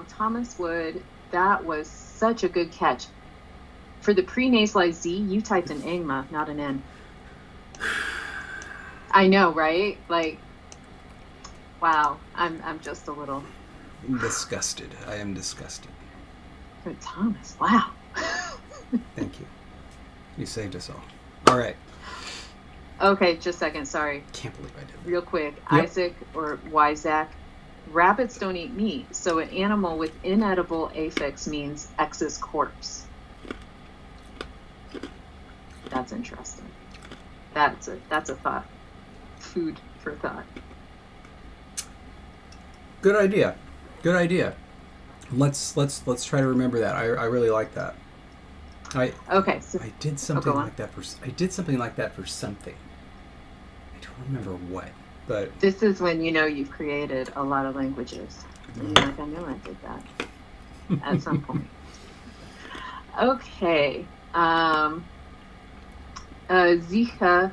Thomas Wood, that was such a good catch. For the pre-nasalized Z, you typed an engma, not an N. I know, right? Like, wow. I'm just a little disgusted. I am disgusted. But Thomas, wow. Thank you. You saved us all. All right. Okay, just a second. Sorry. Can't believe I did that. Real quick. Yep. Isaac or Wyzak. Rabbits don't eat meat, so an animal with inedible affix means X's corpse. That's interesting. That's a thought. Food for thought. Good idea. Good idea. Let's try to remember that. I really like that. Okay. So, I did something like that for something. I don't remember what, but this is when you know you've created a lot of languages. And you're like, I know I did that at some point. Okay. Zicha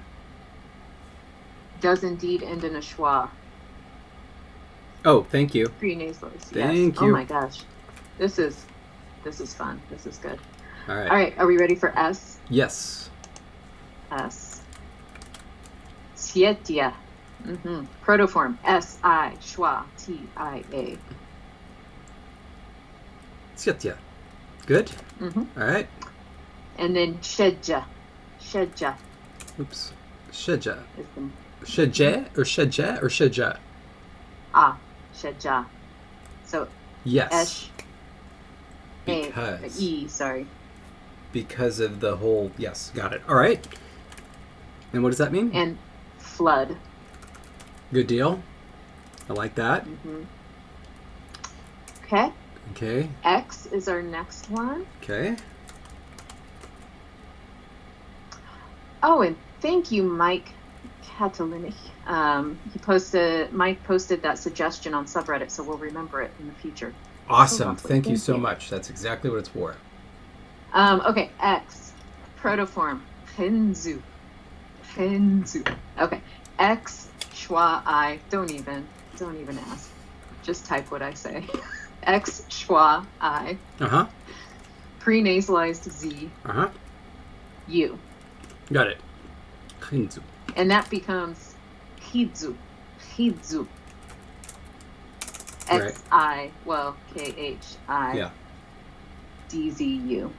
does indeed end in a schwa. Oh, thank you. Pre-nasal. Yes. Thank you. Oh my gosh. This is fun. This is good. All right. All right. Are we ready for S? Yes. S. Sietia. Protoform. S-I. Schwa. T-I-A. Sietia. Good. Mm-hmm. All right. And then Shedja. Shedja. Oops. Shedja. Is the Shedja or Shedja or Shedja? Ah. Shedja. So Yes. Esh. Because. E. Sorry. Because of the whole. Yes. Got it. All right. And what does that mean? And flood. Good deal. I like that. Okay. Okay. X is our next one. Okay. Oh, and thank you, Mike Catalini. Mike posted that suggestion on subreddit, so we'll remember it in the future. Awesome. Thank you so much. That's exactly what it's for. Okay, X. Protoform. Henzu. Okay. X, schwa, I. Don't even ask. Just type what I say. X, schwa, I. Uh-huh. Pre-nasalized Z. Uh-huh. U. Got it. Hinzu. And that becomes Hidzu. X-I, well, K-H-I. Yeah. D-Z-U.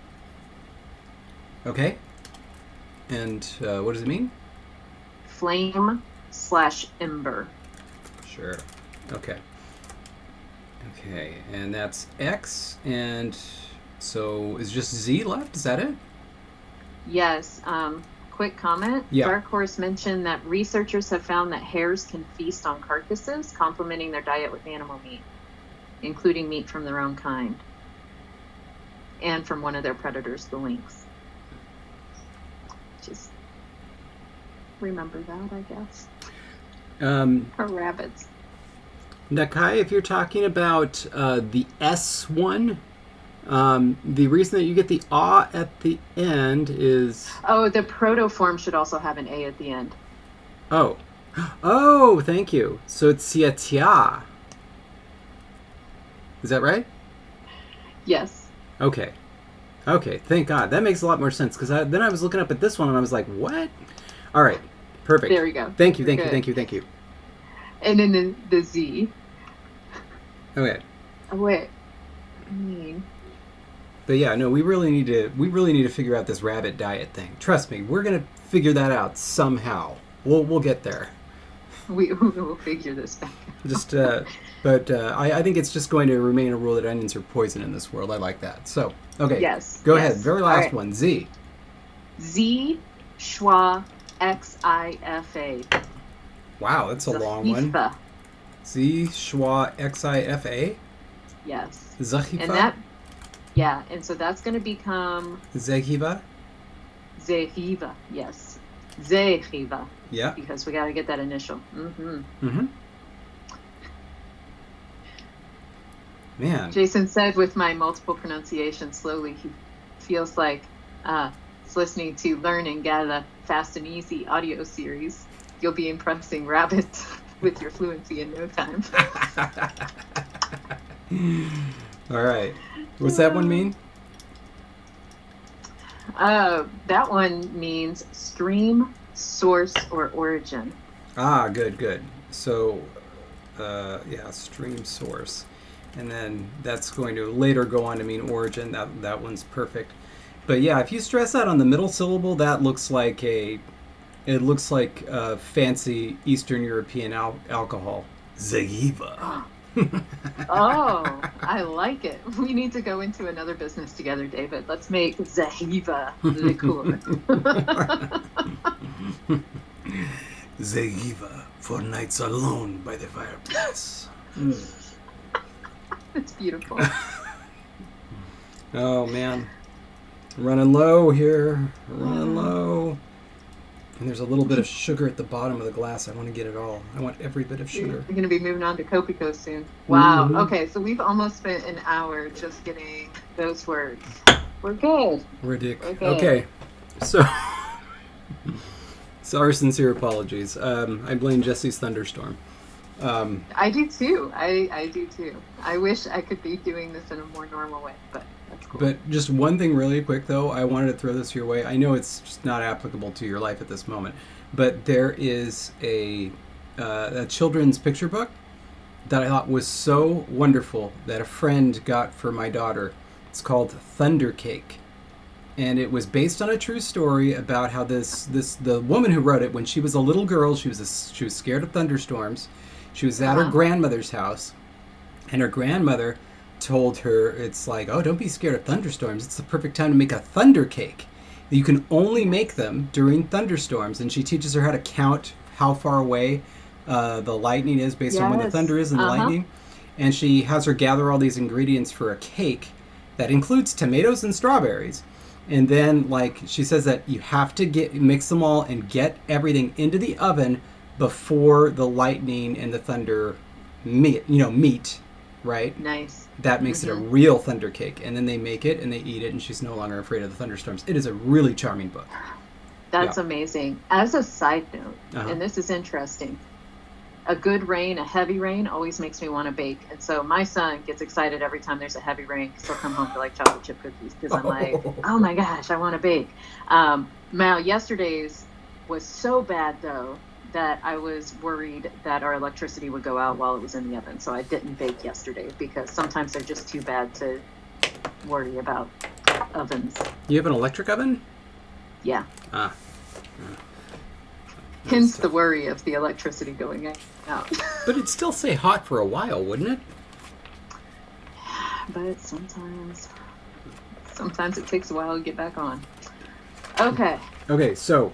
Okay. And what does it mean? Flame/ember. Sure. Okay. Okay, and that's X, and so is just Z left? Is that it? Yes. Quick comment. Yeah. Dark Horse mentioned that researchers have found that hares can feast on carcasses, complementing their diet with animal meat, including meat from their own kind, and from one of their predators, the lynx. Just remember that, I guess. Or rabbits. Nakai, if you're talking about the S one, the reason that you get the A at the end is... Oh, the protoform should also have an A at the end. Oh. Oh, thank you. So it's Tia. Is that right? Yes. Okay. Okay, thank God. That makes a lot more sense, because then I was looking up at this one and I was like, what? All right. Perfect. There we go. Thank you. And then the Z. Okay. Oh, wait. But yeah, no, we really need to figure out this rabbit diet thing. Trust me, we're gonna figure that out somehow. We'll get there. We will figure this out. Just but I think it's just going to remain a rule that onions are poison in this world. I like that. So okay. Yes. Go ahead. Very last one. Z. Z, schwa, X-I-F-A. Wow, that's a long one. Z, schwa, X-I-F-A. Yes. Zachifa. And so that's going to become Zegiva. Zehiva, yes. Zehiva. Yeah. Because we got to get that initial. Mm-hmm. Mm-hmm. Man. Jason said with my multiple pronunciation slowly, he feels like he's listening to Learn and Gather Fast and Easy audio series. You'll be impressing rabbits with your fluency in no time. All right. What's that one mean? That one means stream, source, or origin. Ah, good. So, stream source. And then that's going to later go on to mean origin. That one's perfect. But yeah, if you stress out on the middle syllable, that looks like fancy Eastern European alcohol. Zehiva. Oh, I like it. We need to go into another business together, David. Let's make Zehiva liqueur. Zehiva for nights alone by the fireplace. It's beautiful. Oh man, running low here. Running low. And there's a little bit of sugar at the bottom of the glass. I want to get it all. I want every bit of sugar. We're going to be moving on to Copico soon. Wow. Mm-hmm. Okay, so we've almost spent an hour just getting those words. We're good. Ridiculous. We're good. Okay, so our sincere apologies. I blame Jessie's thunderstorm. I do too. I do too. I wish I could be doing this in a more normal way, but that's cool. But just one thing really quick, though. I wanted to throw this your way. I know it's just not applicable to your life at this moment, but there is a children's picture book that I thought was so wonderful that a friend got for my daughter. It's called Thunder Cake. And it was based on a true story about how the woman who wrote it, when she was a little girl, she was scared of thunderstorms. She was at her grandmother's house, and her grandmother told her, it's like, oh, don't be scared of thunderstorms. It's the perfect time to make a thunder cake. You can only make them during thunderstorms. And she teaches her how to count how far away the lightning is based on when the thunder is and the lightning. And she has her gather all these ingredients for a cake that includes tomatoes and strawberries. And then, like, she says that you have to mix them all and get everything into the oven before the lightning and the thunder meet, right? Nice. That makes it a real thunder cake. And then they make it and they eat it, and she's no longer afraid of the thunderstorms. It is a really charming book. That's amazing. As a side note, and this is interesting, a good rain, a heavy rain, always makes me want to bake. And so my son gets excited every time there's a heavy rain because he'll come home to like chocolate chip cookies because I'm like, oh my gosh, I want to bake. Now, yesterday's was so bad, though, that I was worried that our electricity would go out while it was in the oven. So I didn't bake yesterday because sometimes they're just too bad to worry about ovens. You have an electric oven? Yeah. Hence the worry of the electricity going out. But it'd still stay hot for a while, wouldn't it? But sometimes it takes a while to get back on. Okay. Okay, so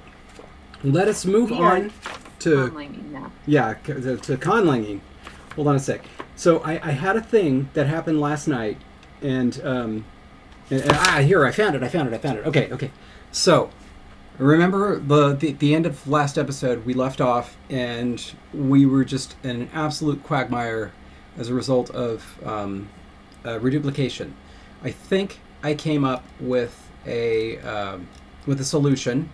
let us move on to conlanging now. Yeah, to conlanging. Hold on a sec. So I had a thing that happened last night, and here I found it. Okay. So remember the end of last episode, we left off, and we were just in an absolute quagmire as a result of reduplication. I think I came up with a solution.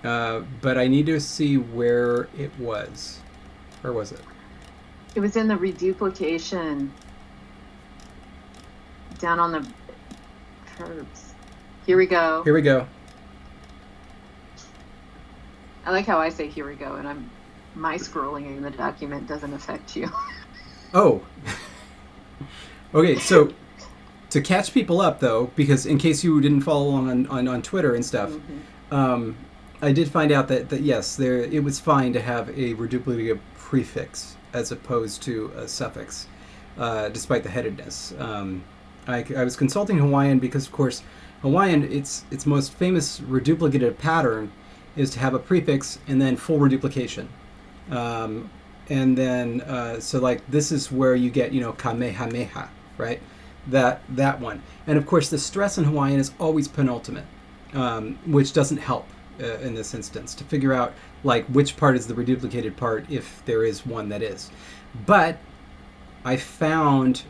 But I need to see where it was. Where was it? It was in the reduplication down on the verbs. Here we go. I like how I say here we go, and my scrolling in the document doesn't affect you. Oh. Okay, so to catch people up, though, because in case you didn't follow along on Twitter and stuff, I did find out that yes, it was fine to have a reduplicative prefix as opposed to a suffix, despite the headedness. I was consulting Hawaiian because, of course, Hawaiian, its most famous reduplicative pattern is to have a prefix and then full reduplication. And then, so like this is where you get, Kamehameha, right? That one. And of course, the stress in Hawaiian is always penultimate. which doesn't help in this instance to figure out like which part is the reduplicated part if there is one that is. But I found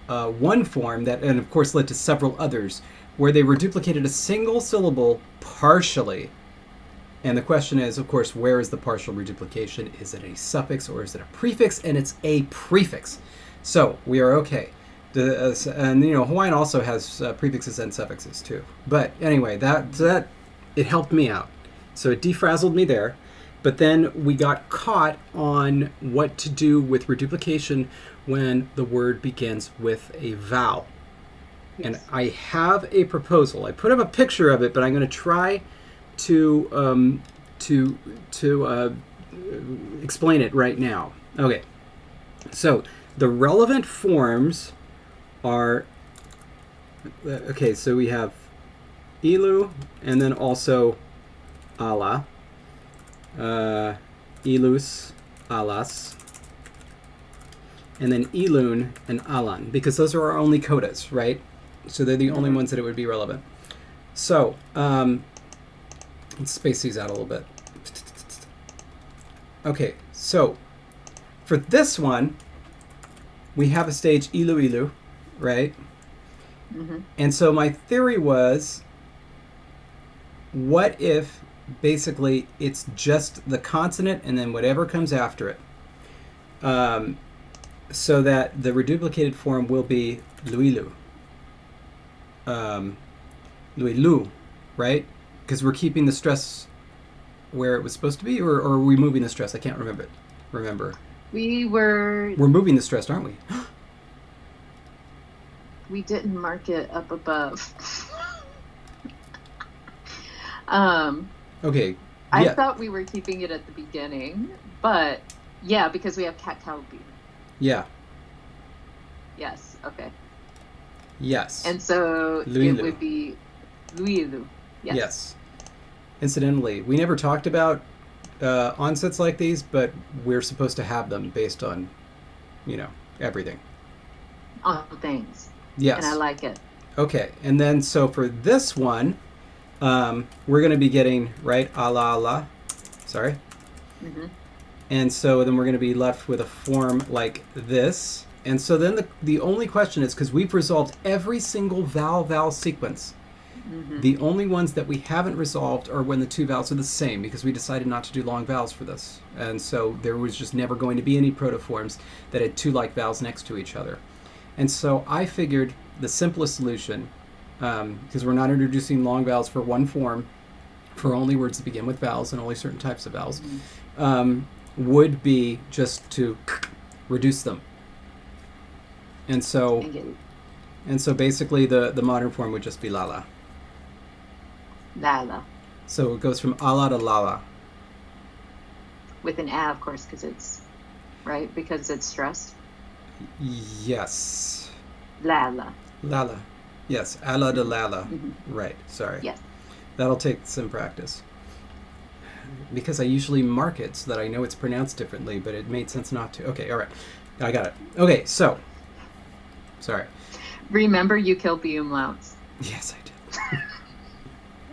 one form that, and of course led to several others, where they reduplicated a single syllable partially. And the question is, of course, where is the partial reduplication? Is it a suffix or is it a prefix? And it's a prefix. So we are okay. And Hawaiian also has prefixes and suffixes too. But anyway, that it helped me out. So it defrazzled me there. But then we got caught on what to do with reduplication when the word begins with a vowel. Yes. And I have a proposal. I put up a picture of it, but I'm going to try to explain it right now. Okay. So the relevant forms are, okay, so we have ilu and then also ala, ilus, alas, and then ilun and alan, because those are our only codas, right? So they're the only ones that it would be relevant. So let's space these out a little bit. Okay, so for this one, we have a stage ilu ilu, right? Mm-hmm. And so my theory was, what if basically it's just the consonant and then whatever comes after it, so that the reduplicated form will be luilu, luilu, right? Because we're keeping the stress where it was supposed to be, or are we moving the stress? I can't remember. We're moving the stress, aren't we? We didn't mark it up above. Okay. I thought we were keeping it at the beginning, but yeah, because we have cat kalbi. Yeah. Yes. Okay. Yes. And so Luilu. It would be luilu. Yes. Incidentally, we never talked about onsets like these, but we're supposed to have them based on, everything. On things. Yes. And I like it. Okay. And then, so for this one, we're going to be getting, right, ala ala. Sorry. Mm-hmm. And so then we're going to be left with a form like this. And so then the only question is, because we've resolved every single vowel sequence, mm-hmm. the only ones that we haven't resolved are when the two vowels are the same, because we decided not to do long vowels for this. And so there was just never going to be any protoforms that had two like vowels next to each other. And so I figured the simplest solution, because we're not introducing long vowels for one form, for only words that begin with vowels and only certain types of vowels, mm-hmm. Would be just to reduce them. And so basically the modern form would just be lala. Lala. So it goes from ala to lala. With an a, of course, because it's stressed. Yes. Lala. Lala. Yes, ala to lala. Mm-hmm. Right, sorry. Yes. That'll take some practice. Because I usually mark it so that I know it's pronounced differently, but it made sense not to. Okay, all right. I got it. Okay, so. Sorry. Remember, you killed the umlauts. Yes, I did.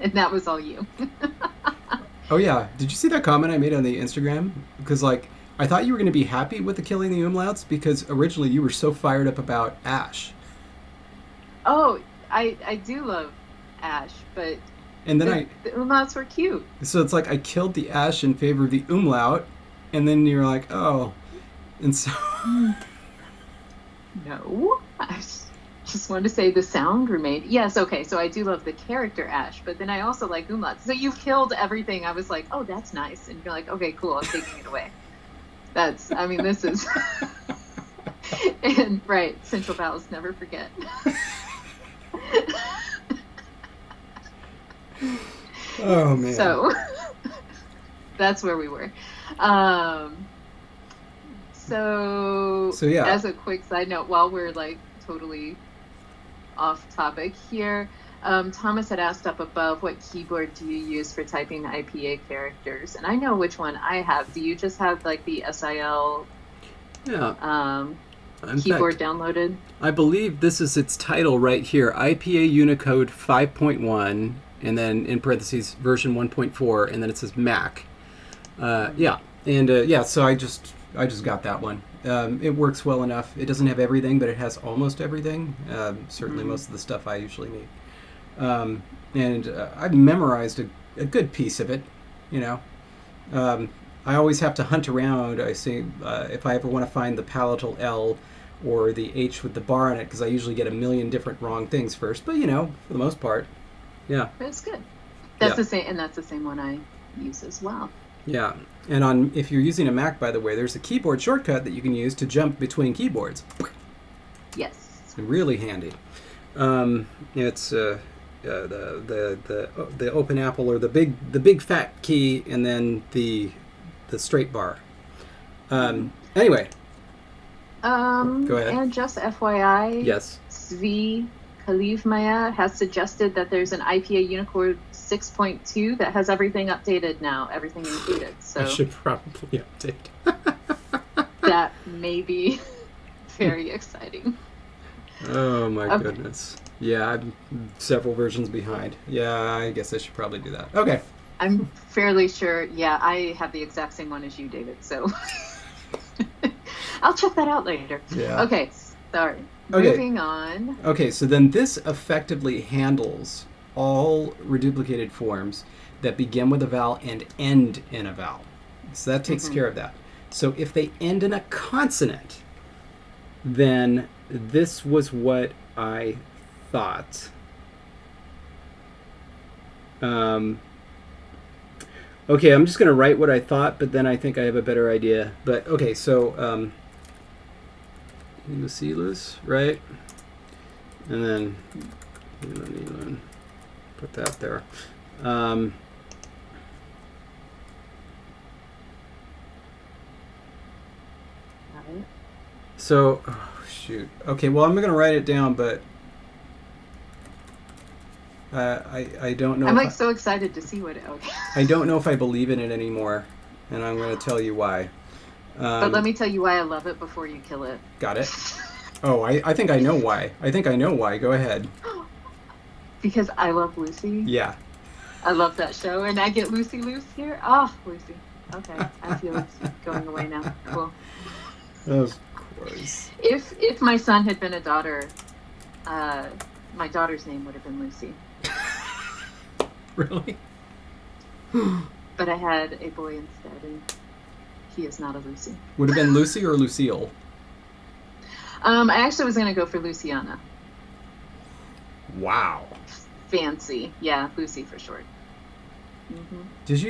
And that was all you. Oh, yeah. Did you see that comment I made on the Instagram? Because, I thought you were going to be happy with the killing the umlauts because originally you were so fired up about Ash. Oh, I do love Ash, but and then the umlauts were cute. So it's like I killed the Ash in favor of the umlaut, and then you're like, oh. And so... No, I just wanted to say the sound remained. Yes, okay, so I do love the character Ash, but then I also like umlauts. So you've killed everything. I was like, oh, that's nice. And you're like, okay, cool, I'm taking it away. This is... And, right, central vowels, never forget. Oh, man. So, that's where we were. So yeah. As a quick side note, while we're totally off topic here, Thomas had asked up above, what keyboard do you use for typing IPA characters? And I know which one I have. Do you just have the SIL keyboard downloaded? I believe this is its title right here, IPA Unicode 5.1, and then in parentheses version 1.4, and then it says Mac. Yeah, and yeah, so I just got that one. It works well enough. It doesn't have everything, but it has almost everything. Certainly most of the stuff I usually need. And I've memorized a good piece of it, you know. I always have to hunt around. I see if I ever want to find the palatal L or the H with the bar on it, because I usually get a million different wrong things first. But, you know, for the most part, yeah. It's good. That's the same, and that's the same one I use as well. Yeah, and if you're using a Mac, by the way, there's a keyboard shortcut that you can use to jump between keyboards. Yes. It's really handy. It's the open apple, or the big fat key, and then the straight bar. Anyway. Go ahead. And just FYI, yes, Zvi Kalivmaya has suggested that there's an IPA Unicode 6.2 that has everything updated now, everything included. So I should probably update. That may be very exciting. Oh my goodness. Yeah, I'm several versions behind. Yeah, I guess I should probably do that. Okay. I'm fairly sure. Yeah, I have the exact same one as you, David. So I'll check that out later. Yeah. Okay. Sorry. Okay. Moving on. Okay, so then this effectively handles all reduplicated forms that begin with a vowel and end in a vowel. So that takes care of that. So if they end in a consonant, then this was what I thought. Okay, I'm just going to write what I thought, but then I think I have a better idea. But okay, so Lucilus, right? And then put that there. So, oh, shoot. Okay, well, I'm going to write it down, but I don't know. I'm like so excited to see what it. Okay. I don't know if I believe in it anymore, and I'm going to tell you why. But let me tell you why I love it before you kill it. Got it. Oh, I think I know why. I think I know why. Go ahead. Because I love Lucy. Yeah. I love that show, and I get Lucy Loose here. Oh, Lucy. Okay, I feel it's going away now. Cool. Of course. If my son had been a daughter, my daughter's name would have been Lucy. Really? But I had a boy instead, and he is not a Lucy. Would have been Lucy or Lucille? I actually was going to go for Luciana. Wow. Fancy. Yeah, Lucy for short. Mm-hmm. Did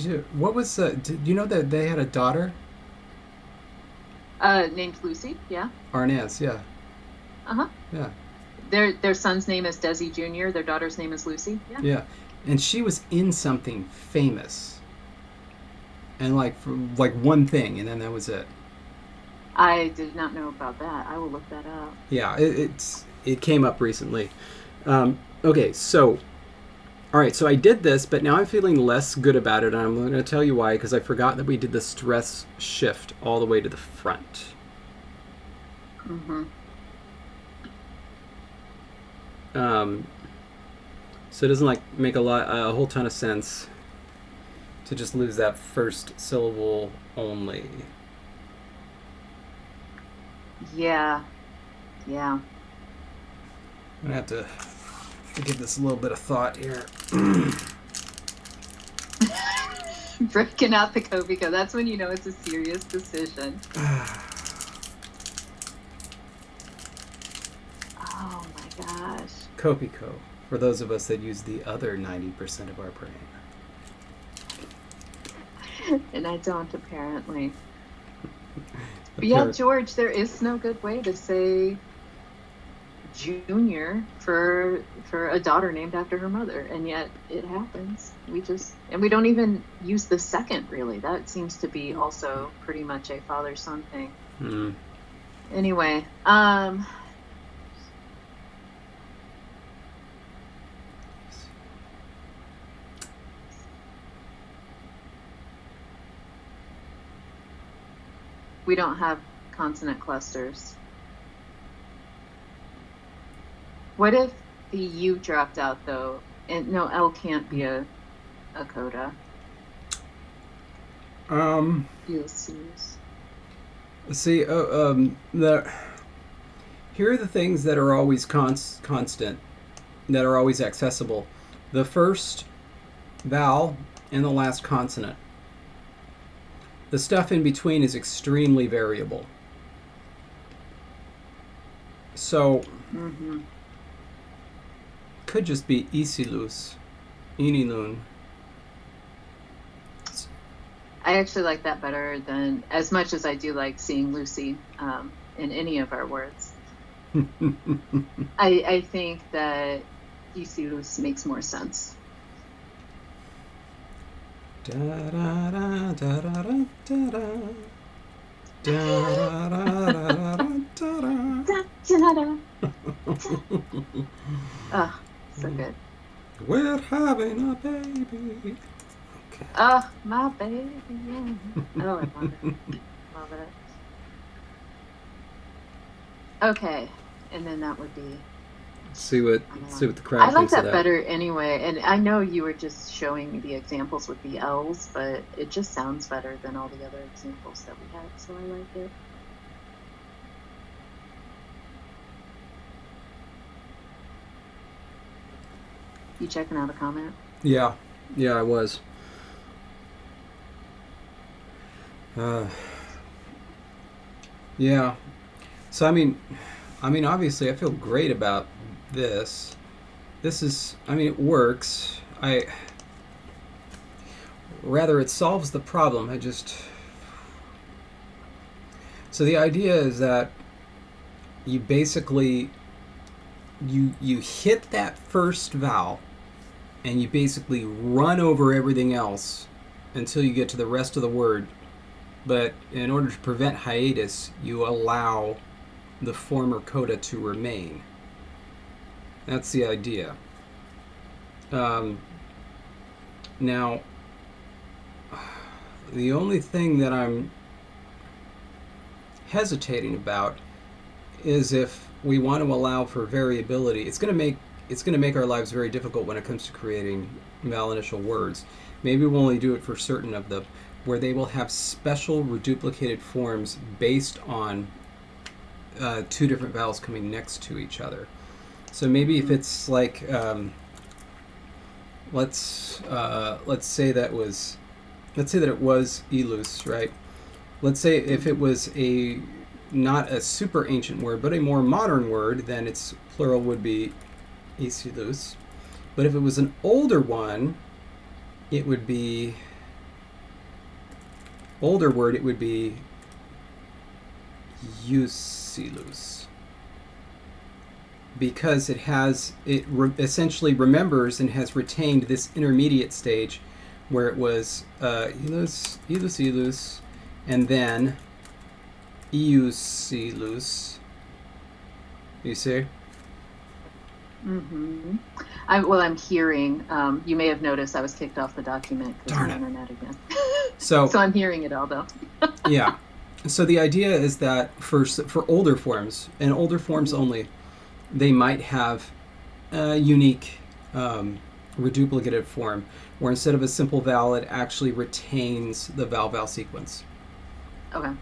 you, what was, did you know that they had a daughter? Named Lucy, yeah. Arnaz, yeah. Uh-huh. Yeah. Their son's name is Desi Jr., their daughter's name is Lucy. Yeah. Yeah. And she was in something famous. And for one thing, and then that was it. I did not know about that. I will look that up. Yeah, it came up recently. Okay, so, all right, so I did this, but now I'm feeling less good about it, and I'm going to tell you why, because I forgot that we did the stress shift all the way to the front. Mm-hmm. So it doesn't make a whole ton of sense to just lose that first syllable only. Yeah. Yeah. I'm going to have to give this a little bit of thought here. Breaking out the Covico. That's when you know it's a serious decision. Oh my gosh. Copico, for those of us that use the other 90% of our brain. And I don't, apparently. But yeah, George, there is no good way to say junior for a daughter named after her mother, and yet it happens. We don't even use the second, really. That seems to be also pretty much a father-son thing. Mm. Anyway, we don't have consonant clusters. What if the U dropped out, though, And no, L can't be a coda. Ulysses. See, here are the things that are always constant, that are always accessible. The first vowel and the last consonant. The stuff in between is extremely variable. So, could just be isilus, inilun. I actually like that better than, as much as I do like seeing Lucy in any of our words. I think that isilus makes more sense. Da da da da da da da. Da da da da da. Oh, so good. We're having a baby. Okay. Oh, my baby. Yeah. Oh, I love it. Love it. Okay, and then that would be. See what the crowd I like thinks of that better anyway, and I know you were just showing me the examples with the L's, but it just sounds better than all the other examples that we had, so I like it. You checking out a comment? Yeah, I was. Yeah. So I mean, obviously, I feel great about this. This is, it works. Rather, it solves the problem. So the idea is that you basically, you hit that first vowel, and you basically run over everything else until you get to the rest of the word. But in order to prevent hiatus, you allow the former coda to remain. That's the idea. Now, the only thing that I'm hesitating about is if we want to allow for variability. It's going to make our lives very difficult when it comes to creating vowel initial words. Maybe we'll only do it for certain of them, where they will have special reduplicated forms based on two different vowels coming next to each other. So maybe if it's like, let's say that it was ilus, right? Let's say if it was not a super ancient word, but a more modern word, then its plural would be isilus. But if it was an older one, it would be eusilus, because it essentially remembers and has retained this intermediate stage where it was ilus, and then eusilus. You see? Mm-hmm. I'm hearing. You may have noticed I was kicked off the document because of the internet again. So I'm hearing it all though. Yeah. So the idea is that for older forms, and older forms only, they might have a unique reduplicative form, where instead of a simple vowel, it actually retains the vowel sequence. Okay.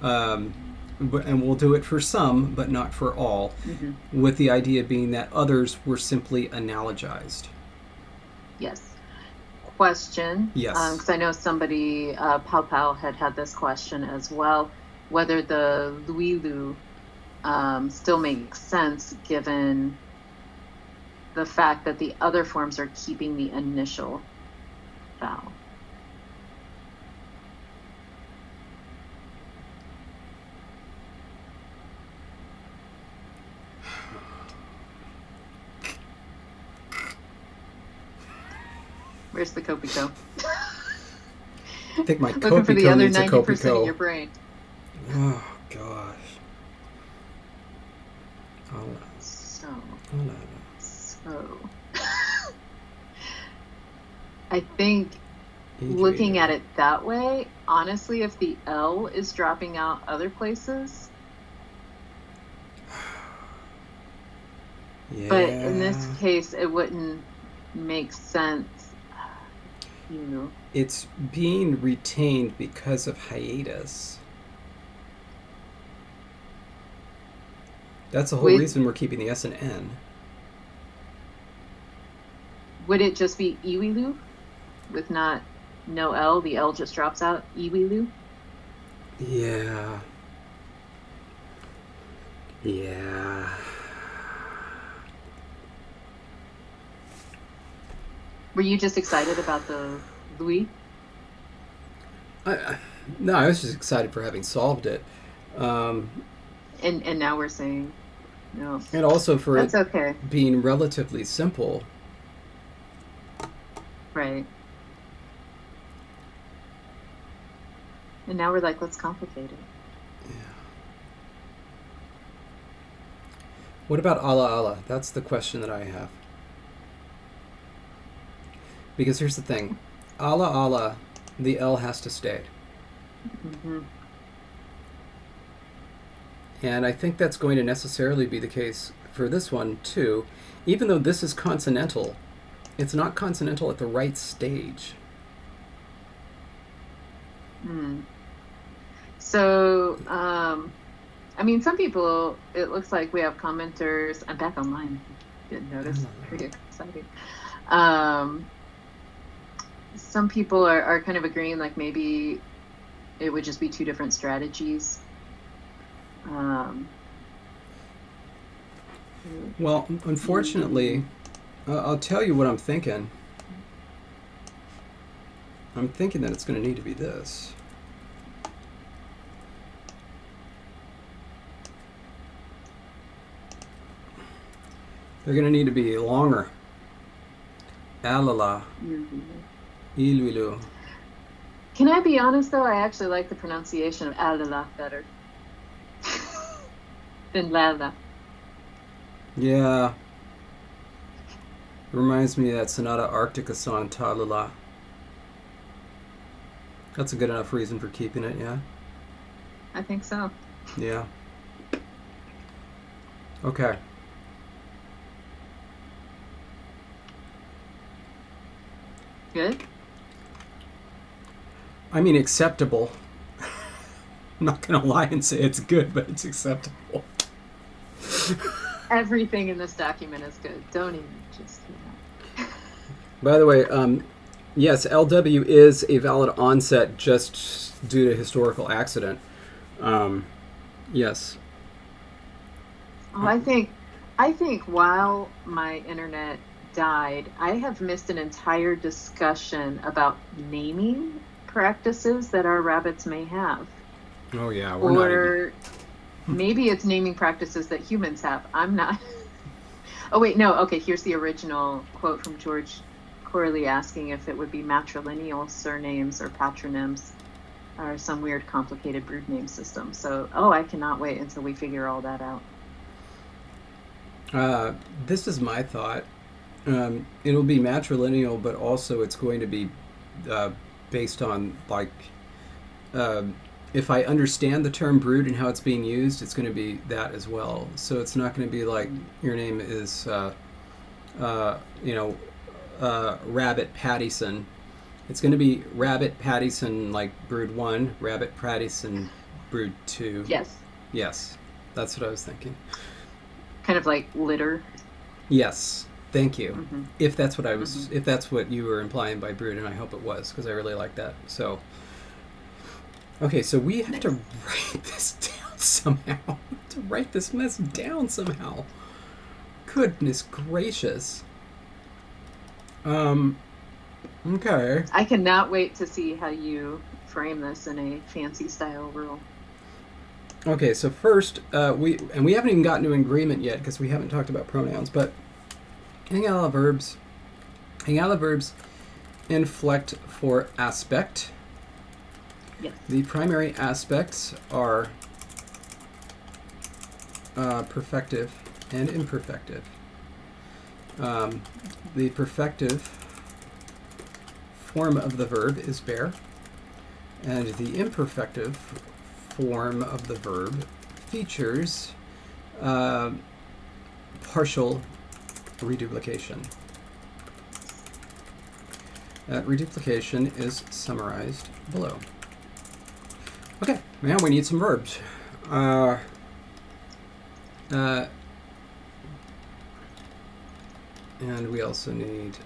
And we'll do it for some, but not for all, with the idea being that others were simply analogized. Yes. Question. Yes. Because I know somebody, Pal had this question as well, whether the luilu still makes sense given the fact that the other forms are keeping the initial vowel. Where's the Copico? I think my looking for the other 90% of your brain. Oh gosh. So I think looking at it that way, honestly, if the L is dropping out other places, but in this case, it wouldn't makes sense. You know. It's being retained because of hiatus. That's the whole reason we're keeping the S and N. Would it just be iwilu with no L? The L just drops out. Iwilu? Yeah. Yeah. Were you just excited about the Louis? No, I was just excited for having solved it. And now we're saying no. And also for That's okay. Being relatively simple. Right. And now we're like, let's complicate it. Yeah. What about Allah Allah? That's the question that I have. Because here's the thing. Allah Allah, the L has to stay. Mm-hmm. And I think that's going to necessarily be the case for this one, too. Even though this is consonantal, it's not consonantal at the right stage. So, I mean, some people, it looks like we have commenters. I'm back online. Didn't notice. Pretty exciting. Some people are kind of agreeing, like maybe it would just be two different strategies. Well, unfortunately, I'll tell you what I'm thinking. I'm thinking that it's going to need to be this. They're going to need to be longer. Alala. Ilwilu. Can I be honest, though? I actually like the pronunciation of alala better than lala. Yeah. Reminds me of that Sonata Arctica song, Talala. That's a good enough reason for keeping it, yeah? I think so. Yeah. Okay. Good? I mean, acceptable. I'm not going to lie and say it's good, but it's acceptable. Everything in this document is good. Don't even just, By the way, yes, LW is a valid onset just due to historical accident. Yes. Oh, I think while my internet died, I have missed an entire discussion about naming practices that our rabbits may have. Oh yeah, or maybe it's naming practices that humans have. I'm not. Oh wait, no. Okay, here's the original quote from George Corley asking if it would be matrilineal surnames or patronyms or some weird complicated brood name system. So, I cannot wait until we figure all that out. This is my thought. It'll be matrilineal, but also it's going to be based on, like, if I understand the term brood and how it's being used, it's going to be that as well. So it's not going to be like your name is, Rabbit Pattison. It's going to be Rabbit Pattison, like brood 1, Rabbit Pattison, brood 2. Yes. Yes, that's what I was thinking. Kind of like litter. Yes. Thank you. Mm-hmm. If that's what I was, if that's what you were implying by brood, and I hope it was, because I really like that. So, okay, so we have to write this down somehow. To write this mess down somehow. Goodness gracious. Okay. I cannot wait to see how you frame this in a fancy style rule. Okay, so first, we haven't even gotten to agreement yet because we haven't talked about pronouns, but Hangala verbs inflect for aspect. Yes. The primary aspects are perfective and imperfective. The perfective form of the verb is bear, and the imperfective form of the verb features partial reduplication. Reduplication is summarized below. Okay, now we need some verbs. And we also need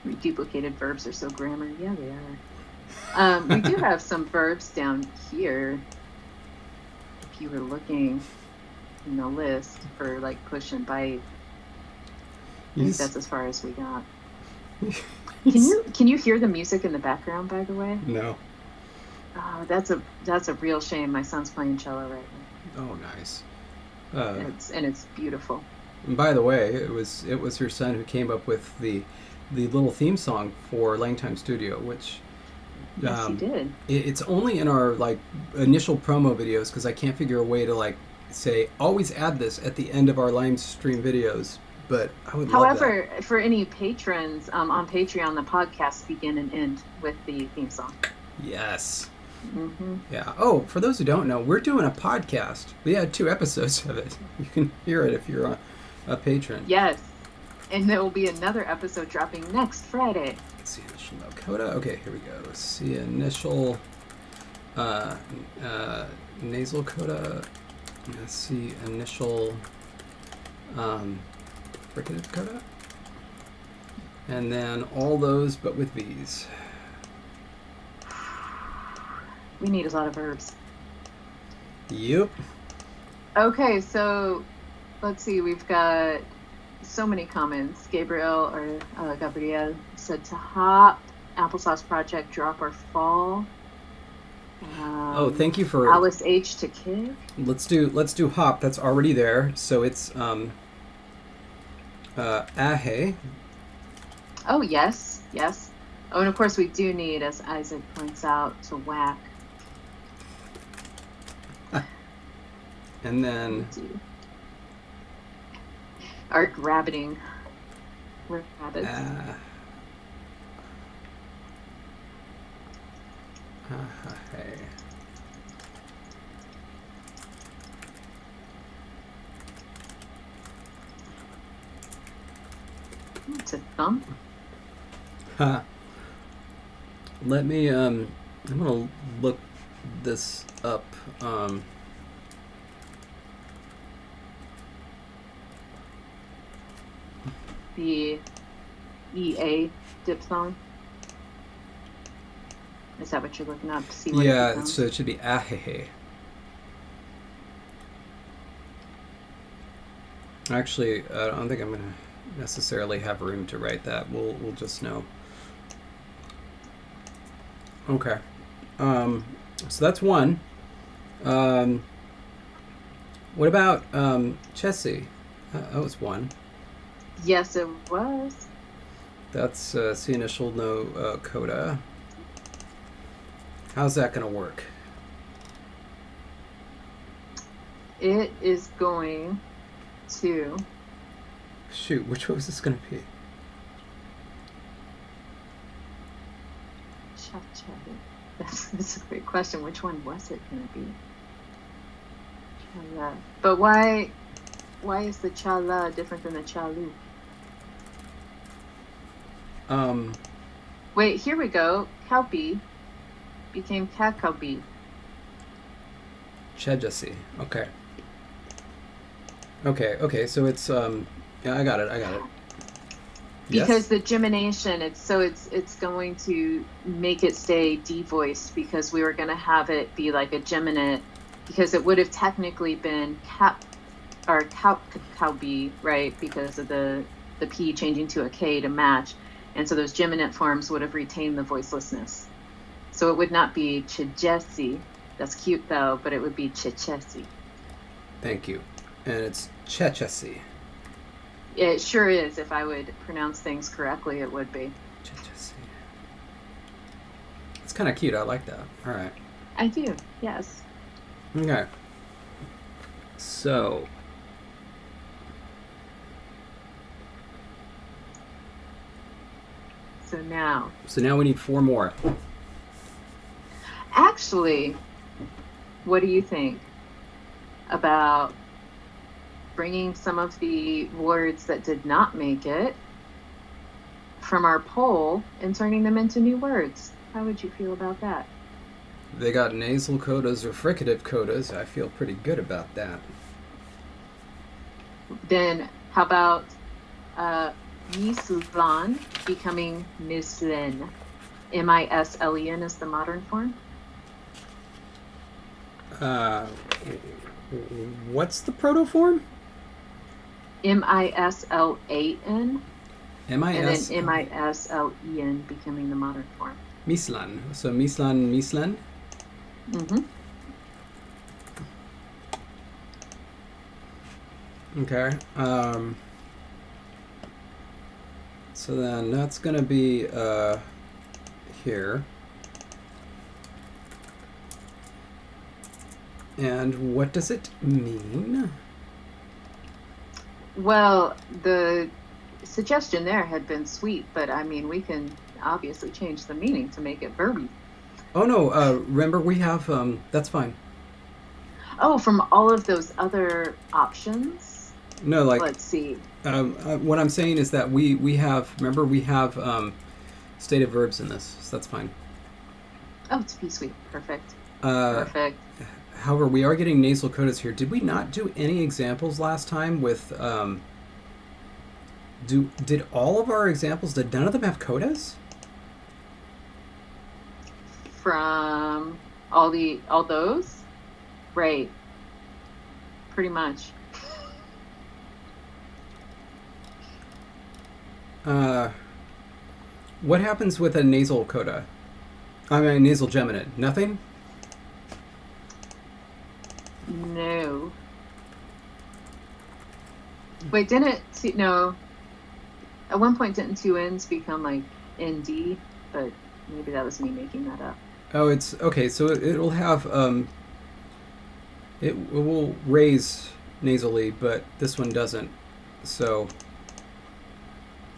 Reduplicated verbs are so grammar. Yeah, they are. We do have some verbs down here. If you were looking in the list for like push and bite, I think that's as far as we got. Can you hear the music in the background, by the way? No. Oh, that's a real shame. My son's playing cello right now. Oh, nice. It's beautiful. And by the way, it was your son who came up with the little theme song for LangTime Studio, which yes, he did. It's only in our like initial promo videos because I can't figure a way to like say always add this at the end of our live stream videos. But I would. However, for any patrons on Patreon, the podcasts begin and end with the theme song. Yes. Mm-hmm. Yeah. Oh, for those who don't know, we're doing a podcast. We had 2 episodes of it. You can hear it if you're a patron. Yes. And there will be another episode dropping next Friday. See initial no coda. Okay, here we go. See initial nasal coda. Let's see initial fricative coda. And then all those but with V's. We need a lot of verbs. Yep. Okay, so let's see. We've got so many comments. Gabriel said to hop, applesauce project, drop or fall. Thank you for Alice H to kick. Let's do hop. That's already there. So it's ahe. Oh yes. Oh, and of course we do need, as Isaac points out, to whack. And then art rabbiting. We're rabbits. Hey. It's a thump. Let me I'm gonna look this up. The EA diphthong. Is that what you're looking up to see what it becomes? So it should be ahehe. Actually, I don't think I'm going to necessarily have room to write that. We'll just know. Okay. So that's one. What about Jessie? That was one. Yes, it was. That's C initial no coda. How's that going to work? It is going to... Shoot, which one was this going to be? That's a great question. Which one was it going to be? Chala. But why is the chala different than the chalu? Wait, here we go. Kalpi became kakalbi. Jessie. Okay. So it's yeah, I got it. Because yes? the gemination, it's going to make it stay devoiced because we were going to have it be like a geminate because it would have technically been kalbi, right? Because of the P changing to a K to match. And so those geminate forms would have retained the voicelessness. So it would not be Jessie. That's cute though, but it would be Jessie. Thank you. And it's Jessie. It sure is. If I would pronounce things correctly, it would be. Jessie. It's kind of cute. I like that. All right. I do. Yes. Okay. So. So now we need 4 more. Actually, what do you think about bringing some of the words that did not make it from our poll and turning them into new words? How would you feel about that? They got nasal codas or fricative codas. I feel pretty good about that. Then how about mislan becoming mislen? M-I-S-L-E-N is the modern form. What's the proto form? M-I-S-L-A-N. M-I-S. And then M-I-S-L-E-N becoming the modern form. Mislan. So mislan. Mm-hmm. Okay. So then that's going to be here. And what does it mean? Well, the suggestion there had been sweet, but I mean, we can obviously change the meaning to make it verby. Oh, no. Remember, we have... that's fine. Oh, from all of those other options? No, like... Let's see. What I'm saying is that we have... Remember, we have stative verbs in this, so that's fine. Oh, to be sweet. Perfect. Perfect. However, we are getting nasal codas here. Did we not do any examples last time with... Did all of our examples, did none of them have codas? From all those? Right. Pretty much. What happens with a nasal coda? I mean, a nasal geminate. Nothing? No. Wait, no. At one point, didn't 2 N's become like ND? But maybe that was me making that up. Oh, it's... Okay, so it'll have... It will raise nasally, but this one doesn't. So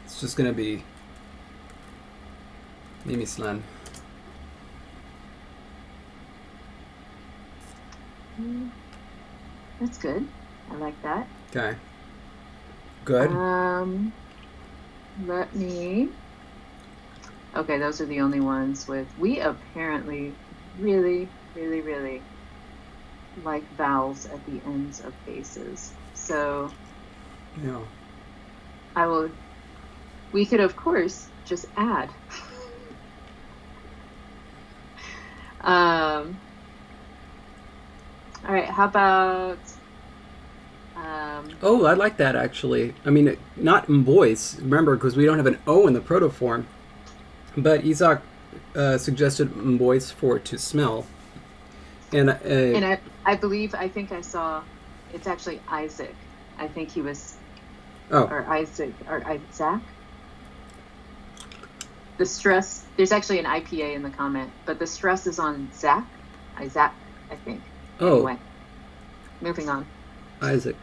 it's just going to be Mimislan. That's good. I like that. Okay. Good. Let me... Okay, those are the only ones with... We apparently really, really, really like vowels at the ends of bases. So... Yeah. We could, of course, just add. All right, how about... Oh, I like that, actually. I mean, not voice, remember, because we don't have an O in the protoform. But Isaac suggested voice for to smell. And I think I saw, it's actually Isaac. I think he was... Oh. Or Isaac. The stress... There's actually an IPA in the comment, but the stress is on Zach. Isaac, I think. Oh. Anyway, moving on. Isaac.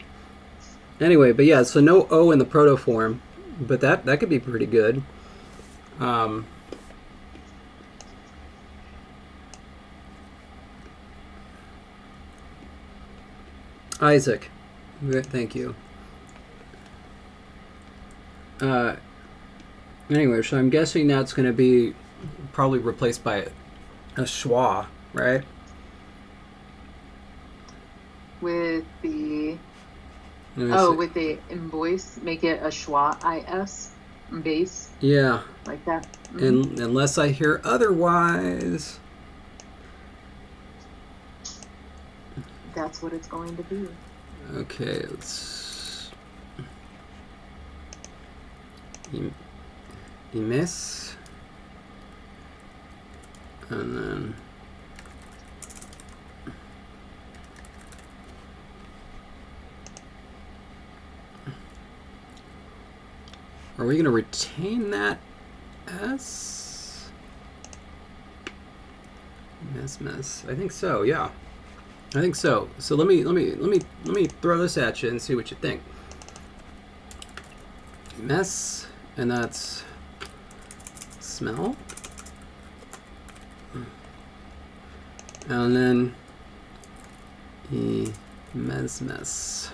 Anyway, but yeah, so no O in the protoform, but that could be pretty good. Isaac. Thank you. Anyway, so I'm guessing that's going to be probably replaced by a schwa, right? With the... with the invoice, make it a schwa is base. Yeah. Like that. Mm-hmm. And unless I hear otherwise... That's what it's going to be. Okay, let's... Imes. And then... Are we going to retain that S? Mess. I think so, yeah. I think so. So let me throw this at you and see what you think. Mess, and that's smell. And then mesmes.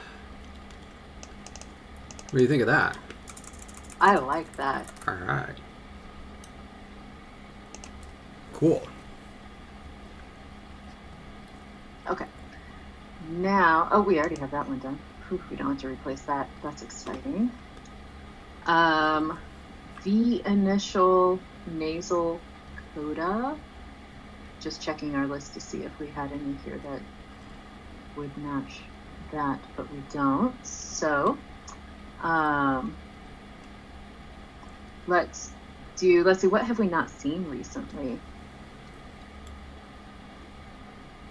What do you think of that? I like that. All right. Cool. Okay. Now, oh, we already have that one done. Whew, we don't have to replace that. That's exciting. The initial nasal coda. Just checking our list to see if we had any here that would match that, but we don't. So, let's see, what have we not seen recently?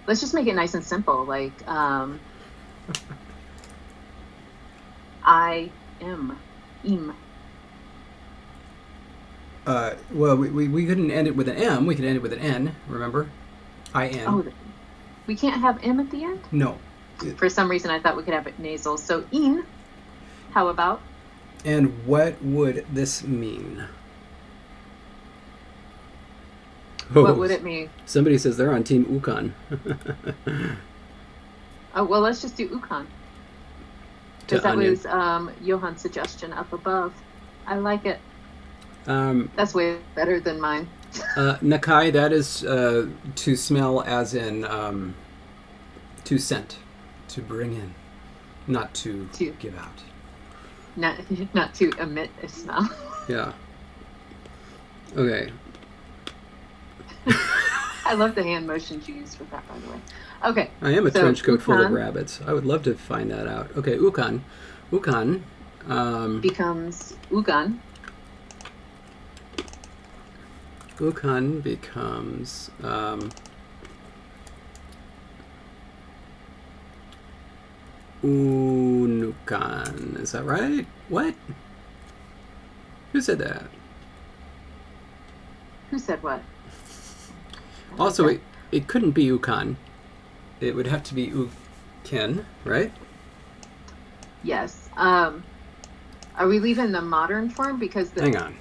Let's just make it nice and simple, like I am, im. Well, we couldn't end it with an M. We could end it with an N, remember? I-N. Oh, we can't have M at the end? No. For some reason, I thought we could have it nasal. So, in, how about? And what would this mean? What would it mean? Somebody says they're on Team Ukan. Oh, well, let's just do Ukan. Because that was Johan's suggestion up above. I like it. That's way better than mine. Nakai, that is to smell as in to scent, to bring in, not to give out. Not to emit a smell. Yeah. Okay. I love the hand motions you used with that, by the way. Okay. I am a trench coat full of rabbits. I would love to find that out. Okay, Ukan. Ukan. Becomes Ugan. Ukan becomes Unukan. Is that right? What? Who said that? Who said what? Also, it couldn't be Ukan. It would have to be Uken, right? Yes. Are we leaving the modern form? Because hang on.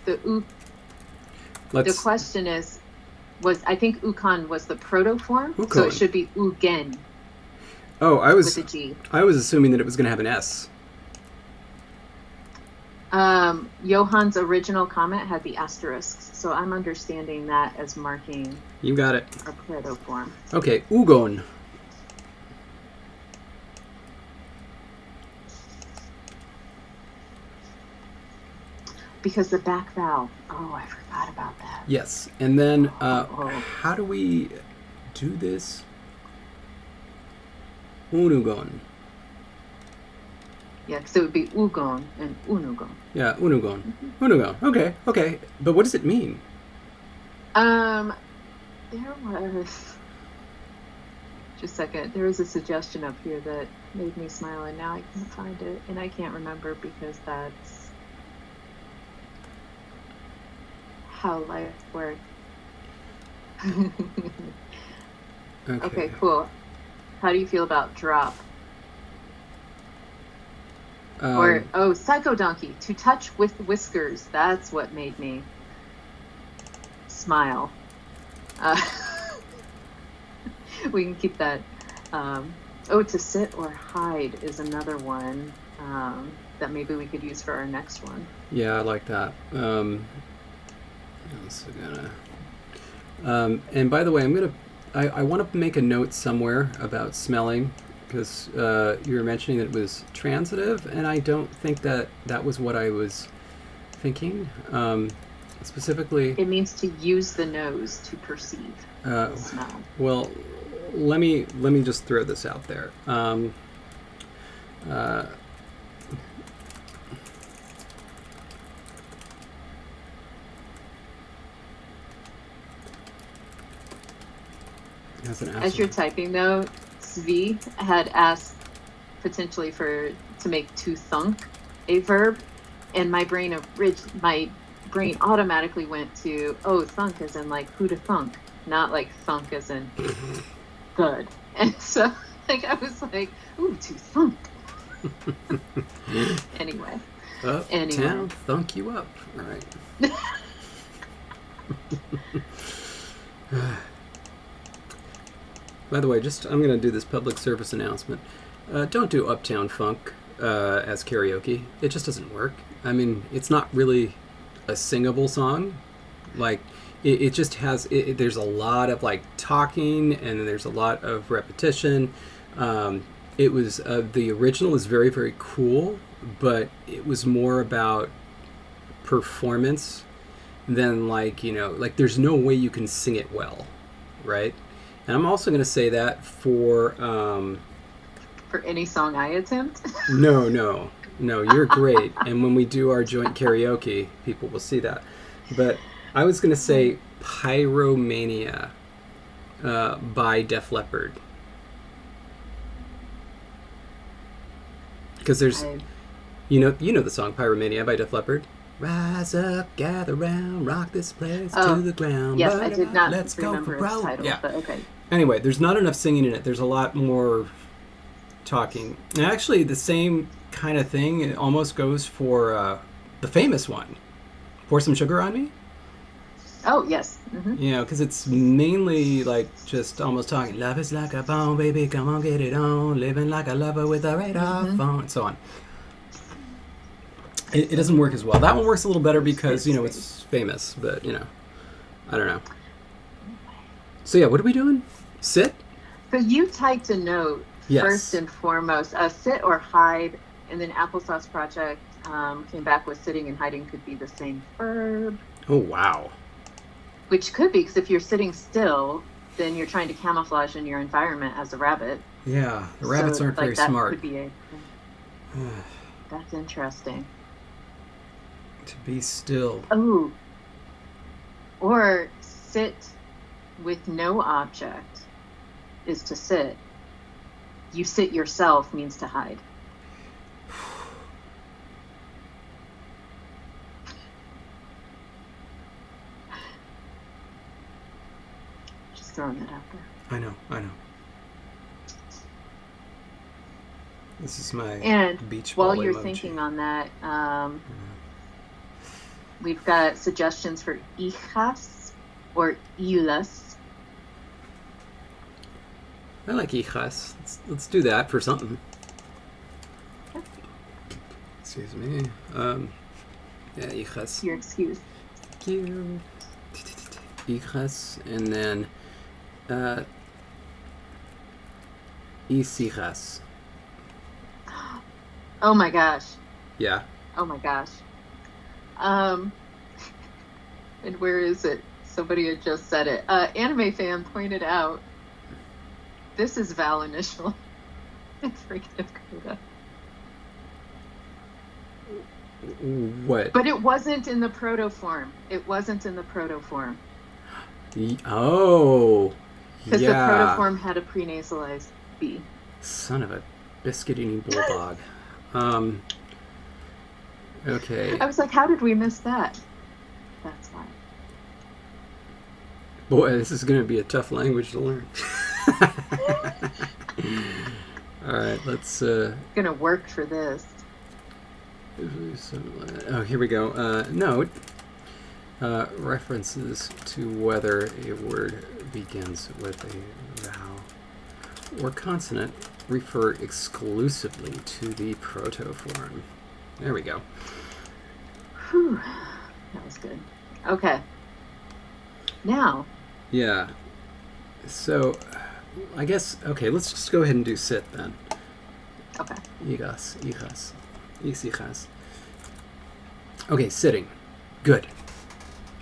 The question is, I think Ukan was the proto form, so it should be Ugen. Oh, with a G. I was assuming that it was going to have an S. Johan's original comment had the asterisks, so I'm understanding that as marking. You got it. A proto form. Okay, Ugon. Because the back vowel. Oh, I forgot about that. Yes, and then how do we do this? Unugon. Yeah, because it would be Ugon and Unugon. Yeah, Unugon. Mm-hmm. Unugon. Okay. But what does it mean? There was... Just a second. There was a suggestion up here that made me smile, and now I can't find it. And I can't remember because that's how life works. Okay, cool. How do you feel about drop? Psycho donkey, to touch with whiskers. That's what made me smile. We can keep that. To sit or hide is another one that maybe we could use for our next one. Yeah, I like that. And by the way, I want to make a note somewhere about smelling, because you were mentioning that it was transitive, and I don't think that was what I was thinking. Specifically, it means to use the nose to perceive the smell. Well, let me just throw this out there. As you're typing, though, Svi had asked potentially to make to thunk a verb, and my brain automatically went to thunk as in like who to thunk, not like thunk as in good. And so I was like, ooh, to thunk. Anyway. Town thunk you up. All right. By the way, I'm going to do this public service announcement. Don't do Uptown Funk as karaoke. It just doesn't work. I mean, it's not really a singable song. Like, it just has... there's a lot of, like, talking, and there's a lot of repetition. It was... the original is very, very cool, but it was more about performance than, like, you know... Like, there's no way you can sing it well, right? And I'm also going to say that for any song I attempt? No, you're great. And when we do our joint karaoke, people will see that. But I was going to say Pyromania by Def Leppard. Because there's, you know the song Pyromania by Def Leppard? Rise up, gather round, rock this place to the ground. Yes, I did not Let's remember go for its title, yeah. But okay. Anyway, there's not enough singing in it. There's a lot more talking. And actually, the same kind of thing it almost goes for the famous one, Pour Some Sugar on Me. Oh, yes. Mm-hmm. You know, because it's mainly like just almost talking. Love is like a bone, baby, come on, get it on. Living like a lover with a radar phone, and so on. It doesn't work as well. That one works a little better because, you know, it's famous, but, you know, I don't know. So, yeah, what are we doing? Sit? So you typed a note, first and foremost, sit or hide, and then Applesauce Project came back with sitting and hiding could be the same verb. Oh, wow. Which could be, because if you're sitting still, then you're trying to camouflage in your environment as a rabbit. Yeah, the rabbits aren't very smart. Could be that's interesting. To be still. Oh. Or sit with no object is to sit. You sit yourself means to hide. Just throwing that out there. I know. This is my beach ball while you're emoji. thinking on that, we've got suggestions for hijas or hilas. I like hijas. Let's do that for something. Excuse me. Yeah, hijas. Your excuse. Thank you. Hijas, and then hijas. Oh my gosh. Yeah. Oh my gosh. And where is it? Somebody had just said it. Anime fan pointed out, this is Val initial. It's freaking Dakota. What? But it wasn't in the proto form. Oh. Because the proto form had a prenasalized B. Son of a biscuit-eating bulldog. Okay. I was like, how did we miss that? That's why. Boy, this is going to be a tough language to learn. All right, let's... going to work for this. Oh, here we go. Note. References to whether a word begins with a vowel or consonant refer exclusively to the proto-form. There we go. Whew. That was good. Okay. Now. Yeah. So, I guess, okay, let's just go ahead and do sit then. Okay. Hijas. Okay, sitting. Good.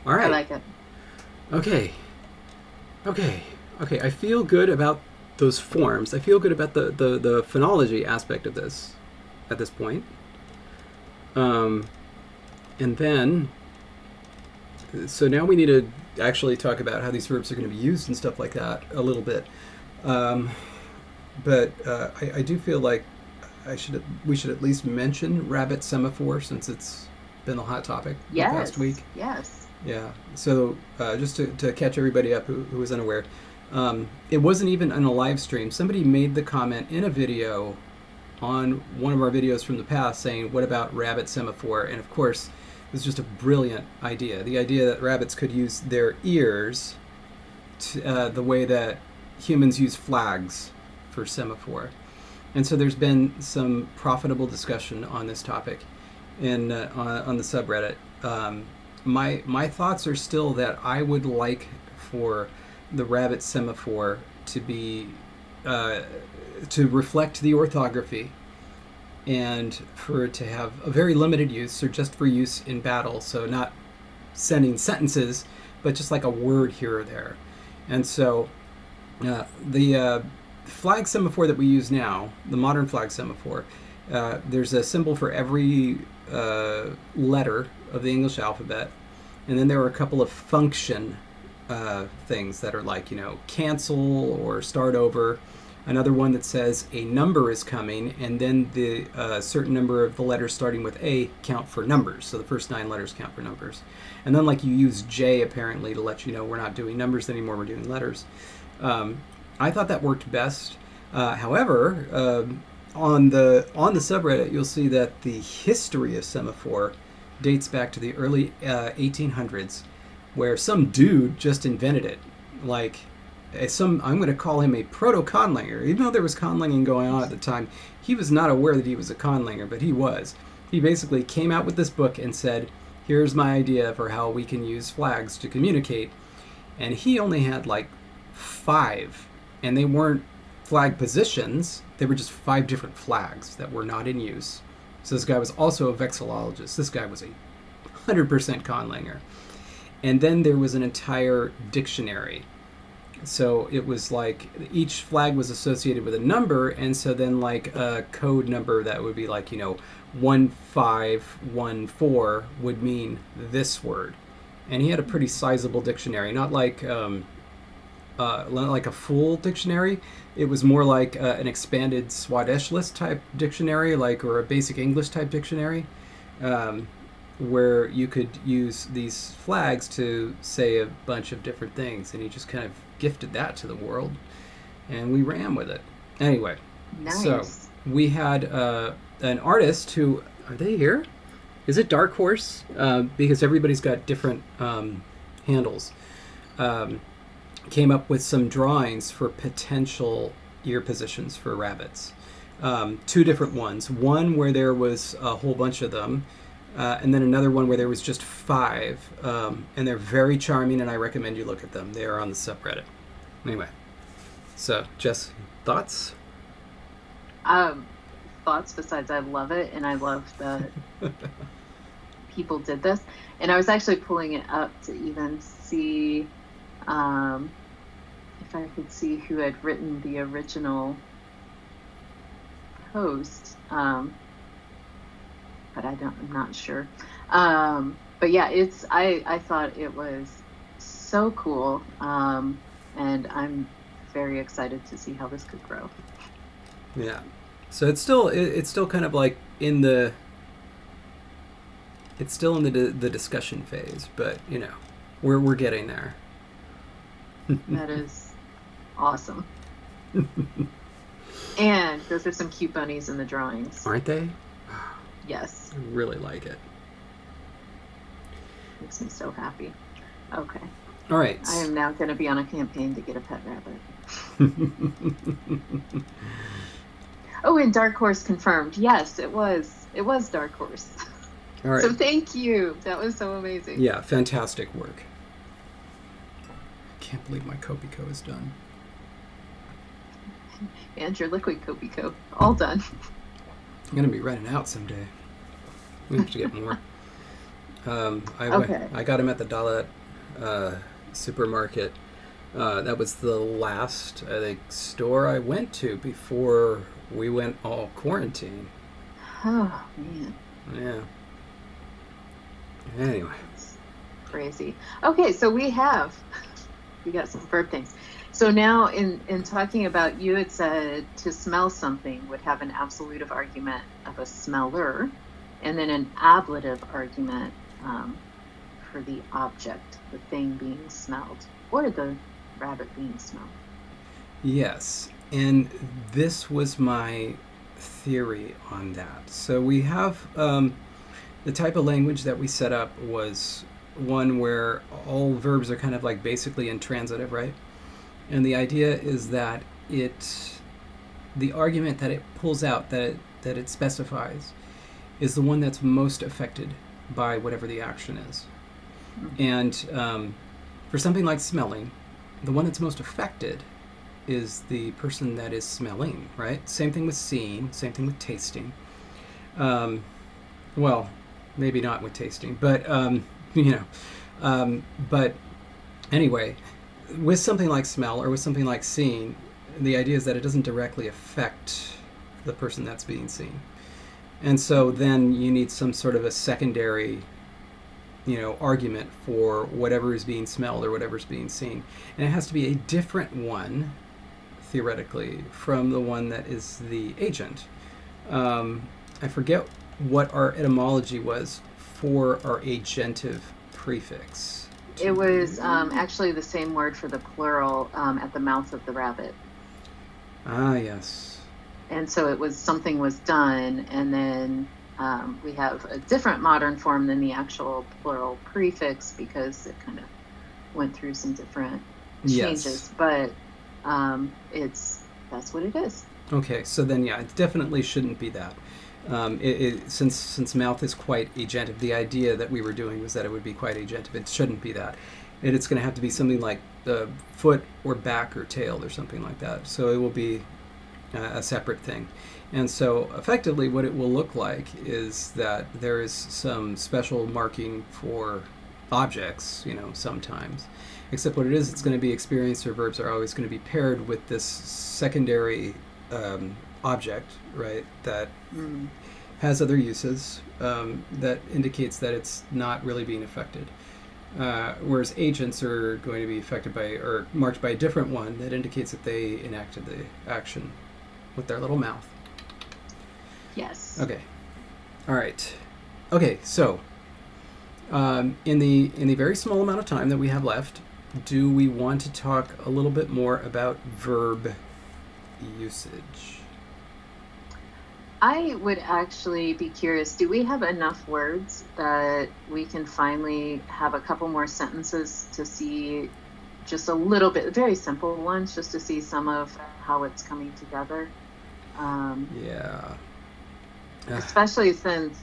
All right. I like it. Okay. I feel good about those forms. I feel good about the phonology aspect of this at this point. And then, so now we need to actually talk about how these verbs are going to be used and stuff like that a little bit. But I do feel like we should at least mention rabbit semaphore since it's been the hot topic the past week. Yes. Yeah. So just to catch everybody up who was unaware, it wasn't even on a live stream. Somebody made the comment in a video on one of our videos from the past saying, what about rabbit semaphore? And of course, was just a brilliant idea. The idea that rabbits could use their ears the way that humans use flags for semaphore. And so there's been some profitable discussion on this topic on the subreddit. My thoughts are still that I would like for the rabbit semaphore to be to reflect the orthography, and for it to have a very limited use, or just for use in battle, so not sending sentences, but just like a word here or there. And so the flag semaphore that we use now, the modern flag semaphore, there's a symbol for every letter of the English alphabet, and then there are a couple of function things that are like, cancel or start over. Another one that says a number is coming, and then the certain number of the letters starting with A count for numbers. So the first 9 letters count for numbers. And then like you use J apparently to let you know we're not doing numbers anymore, we're doing letters. I thought that worked best. However, on the subreddit, you'll see that the history of semaphore dates back to the early 1800s, where some dude just invented it. Like, I'm going to call him a proto-conlanger. Even though there was conlanging going on at the time, he was not aware that he was a conlanger, but he was. He basically came out with this book and said, here's my idea for how we can use flags to communicate. And he only had like 5, and they weren't flag positions. They were just 5 different flags that were not in use. So this guy was also a vexillologist. This guy was a 100% conlanger. And then there was an entire dictionary. So it was like each flag was associated with a number, and so then like a code number that would be like 1514 would mean this word. And he had a pretty sizable dictionary, not like a full dictionary. It was more like an expanded Swadesh list type dictionary, or a basic English type dictionary, where you could use these flags to say a bunch of different things, and he just kind of gifted that to the world, and we ran with it. Anyway, nice. So we had an artist who, are they here? Is it Dark Horse? Because everybody's got different handles. Came up with some drawings for potential ear positions for rabbits. 2 different ones. One where there was a whole bunch of them, and then another one where there was just 5. And they're very charming, and I recommend you look at them. They are on the subreddit. Anyway, so Jess, thoughts? Thoughts besides I love it, and I love that people did this. And I was actually pulling it up to even see if I could see who had written the original post, but I'm not sure. But yeah, I thought it was so cool, and I'm very excited to see how this could grow. Yeah, so it's still kind of like it's still in the discussion phase, but we're getting there. That is awesome. And those are some cute bunnies in the drawings. Aren't they? Yes. I really like it. Makes me so happy. Okay. All right. I am now going to be on a campaign to get a pet rabbit. Oh, and Dark Horse confirmed. Yes, it was. It was Dark Horse. All right. So thank you. That was so amazing. Yeah, fantastic work. Can't believe my Kopiko is done. And your liquid Kopiko. All done. I'm going to be running out someday. We have to get more. I got him at the Dalet supermarket. That was the last, I think, store I went to before we went all quarantine. Oh, man. Yeah. Anyway. That's crazy. Okay, so we got some verb things. So now in talking about, you had said to smell something would have an absolutive argument of a smeller, and then an ablative argument for the object, the thing being smelled, or the rabbit being smelled. Yes, and this was my theory on that. So we have the type of language that we set up was one where all verbs are kind of like basically intransitive, right? And the idea is that the argument that it pulls out, that it specifies, is the one that's most affected by whatever the action is. And for something like smelling, the one that's most affected is the person that is smelling, right? Same thing with seeing, same thing with tasting. Well, maybe not with tasting, but, but anyway, with something like smell or with something like seeing, the idea is that it doesn't directly affect the person that's being seen. And so then you need some sort of a secondary, argument for whatever is being smelled or whatever is being seen. And it has to be a different one, theoretically, from the one that is the agent. I forget what our etymology was for our agentive prefix. It was actually the same word for the plural at the mouth of the rabbit. Ah, yes. And so it was something was done, and then we have a different modern form than the actual plural prefix because it kind of went through some different changes. Yes. But that's what it is. Okay, so then yeah, it definitely shouldn't be that. Since mouth is quite agentive, the idea that we were doing was that it would be quite agentive. It shouldn't be that. It's going to have to be something like the foot or back or tail or something like that. So it will be a separate thing. And so effectively what it will look like is that there is some special marking for objects, sometimes. Except what it is, it's going to be experienced, or verbs are always going to be paired with this secondary object, right, that has other uses that indicates that it's not really being affected. Whereas agents are going to be affected by or marked by a different one that indicates that they enacted the action with their little mouth. Yes. Okay. All right. Okay, so in the very small amount of time that we have left, do we want to talk a little bit more about verb usage? I would actually be curious, do we have enough words that we can finally have a couple more sentences to see just a little bit, very simple ones, just to see some of how it's coming together? Yeah. Especially since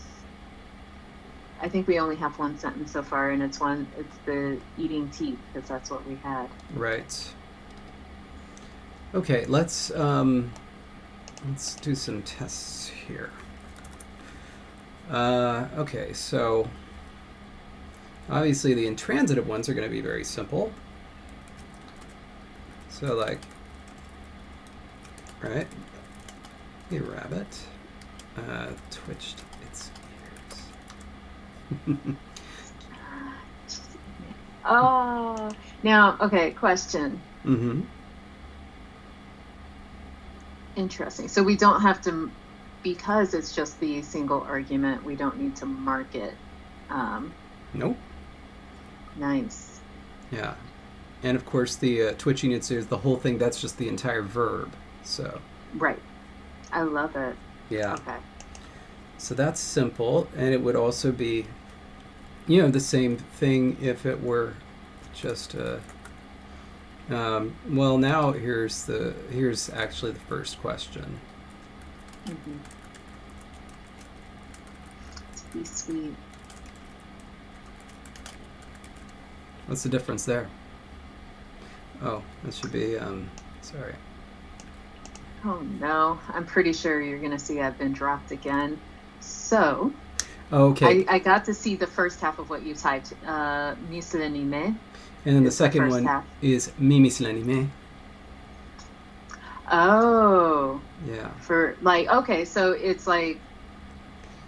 I think we only have one sentence so far, and it's the eating teeth, because that's what we had. Right. Okay, let's do some tests here. Okay, so obviously the intransitive ones are going to be very simple. So like, right, a rabbit twitched its ears. Oh, now, okay, question. Mm-hmm. Interesting. So we don't have to, because it's just the single argument, we don't need to mark it. Nope. Nice. Yeah. And of course the twitching its ears, the whole thing, that's just the entire verb. So. Right. I love it. Yeah. Okay. So that's simple, and it would also be, the same thing if it were just well, now here's actually the first question. Mm-hmm. To be sweet. What's the difference there? Oh, that should be sorry. Oh no, I'm pretty sure you're gonna see I've been dropped again. So okay. I got to see the first half of what you typed. Mislenime. And then the second one half is mimislenime. Oh. Yeah. For like, okay, so it's like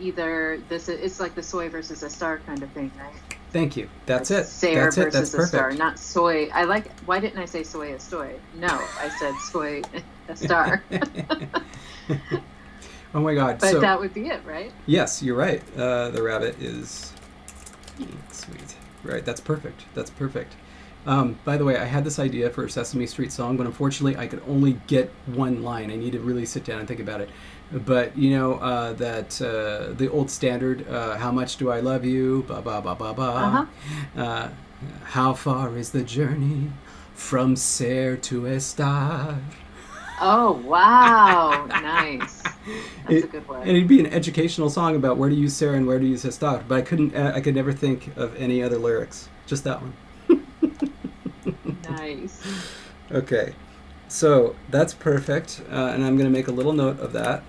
either it's like the soy versus a star kind of thing, right? Thank you. That's it. Sayer That's it. versus That's a perfect. star, not soy. Why didn't I say soy a stoy? No, I said soy a star. Oh my God. But so, that would be it, right? Yes, you're right. The rabbit is sweet. Right. That's perfect. That's perfect. By the way, I had this idea for a Sesame Street song, but unfortunately I could only get one line. I need to really sit down and think about it. But you know that the old standard, "How much do I love you?" Ba ba ba ba ba. How far is the journey from Ser to Estar? Oh, wow. Nice. That's a good one. And it'd be an educational song about where to use Ser and where to use Estar. But I could never think of any other lyrics. Just that one. Nice. Okay. So that's perfect. And I'm going to make a little note of that.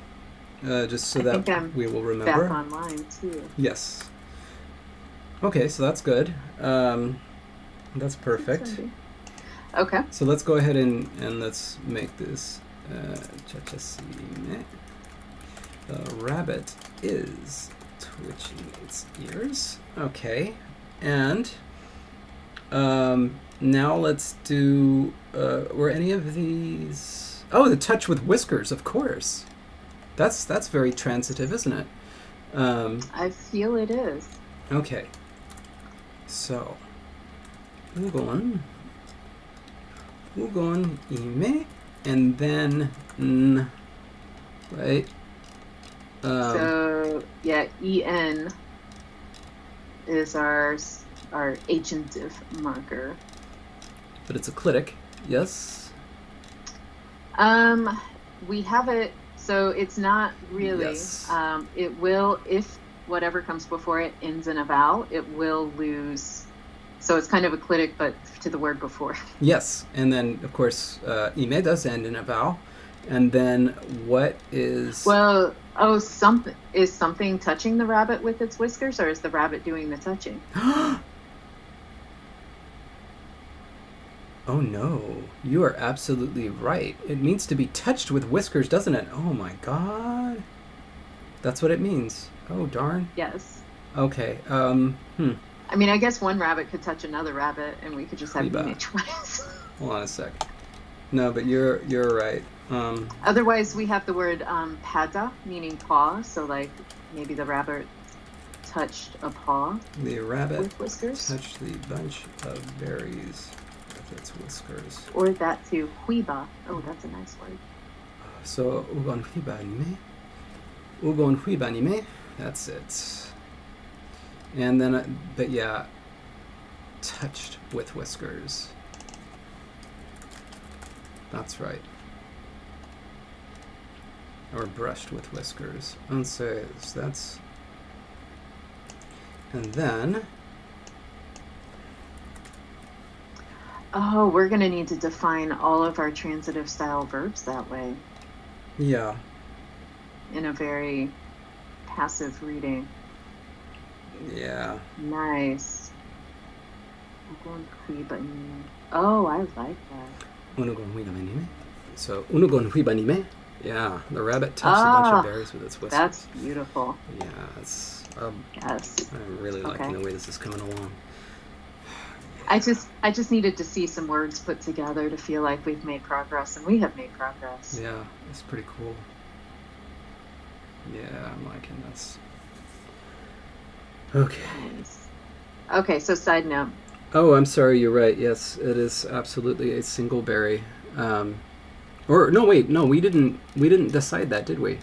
Just so that we will remember. Back online, too. Yes. Okay, so that's good. That's perfect. Okay. So let's go ahead and let's make this. The rabbit is twitching its ears. Okay. And now let's do. Were any of these? Oh, the touch with whiskers, of course. That's very transitive, isn't it? I feel it is. Okay. So, ugon ime, and then n, right? So yeah, en is our agentive marker. But it's a clitic, yes. We have it. So it's not really. Yes. It will, if whatever comes before it ends in a vowel, it will lose. So it's kind of a clitic, but to the word before. Yes, and then of course, ime does end in a vowel, and then what is? Well, is something touching the rabbit with its whiskers, or is the rabbit doing the touching? Oh no, you are absolutely right. It means to be touched with whiskers, doesn't it? Oh my god. That's what it means. Oh darn. Yes. Okay. I mean, I guess one rabbit could touch another rabbit, and we could just have ime twice. Hold on a sec. No, but you're right. Otherwise, we have the word pada, meaning paw. So like maybe the rabbit touched a paw. The rabbit with whiskers touched the bunch of berries. Its whiskers. Or that too, huiba. Oh, that's a nice word. So, ugon huiba anime. Ugon huiba anime. That's it. And then, but yeah, touched with whiskers. That's right. Or brushed with whiskers. Unsays. That's. And then. Oh, we're going to need to define all of our transitive style verbs that way. Yeah. In a very passive reading. Yeah. Nice. Oh, I like that. Unugon huibanime. So, unugon huibanime. Yeah, the rabbit touched a bunch of berries with its whiskers. That's beautiful. Yeah, it's. Yes. I'm really liking the way this is coming along. I just needed to see some words put together to feel like we've made progress, and we have made progress. Yeah, it's pretty cool. Yeah, I'm liking this. Okay. Nice. Okay, so side note. Oh, I'm sorry, you're right. Yes, it is absolutely a single berry. Or no, wait, no, we didn't decide that, did we?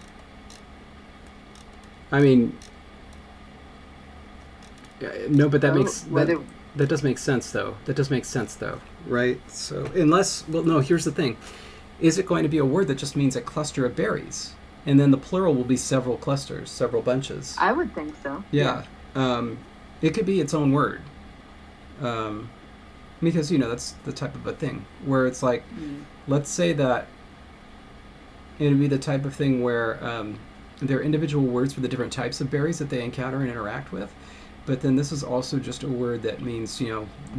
I mean, no, but that makes that does make sense, though. That does make sense, though, right? So unless, well, no, here's the thing: is it going to be a word that just means a cluster of berries, and then the plural will be several clusters, several bunches? I would think so. Yeah. It could be its own word. Because, that's the type of a thing where it's like, let's say that it would be the type of thing where there are individual words for the different types of berries that they encounter and interact with. But then this is also just a word that means,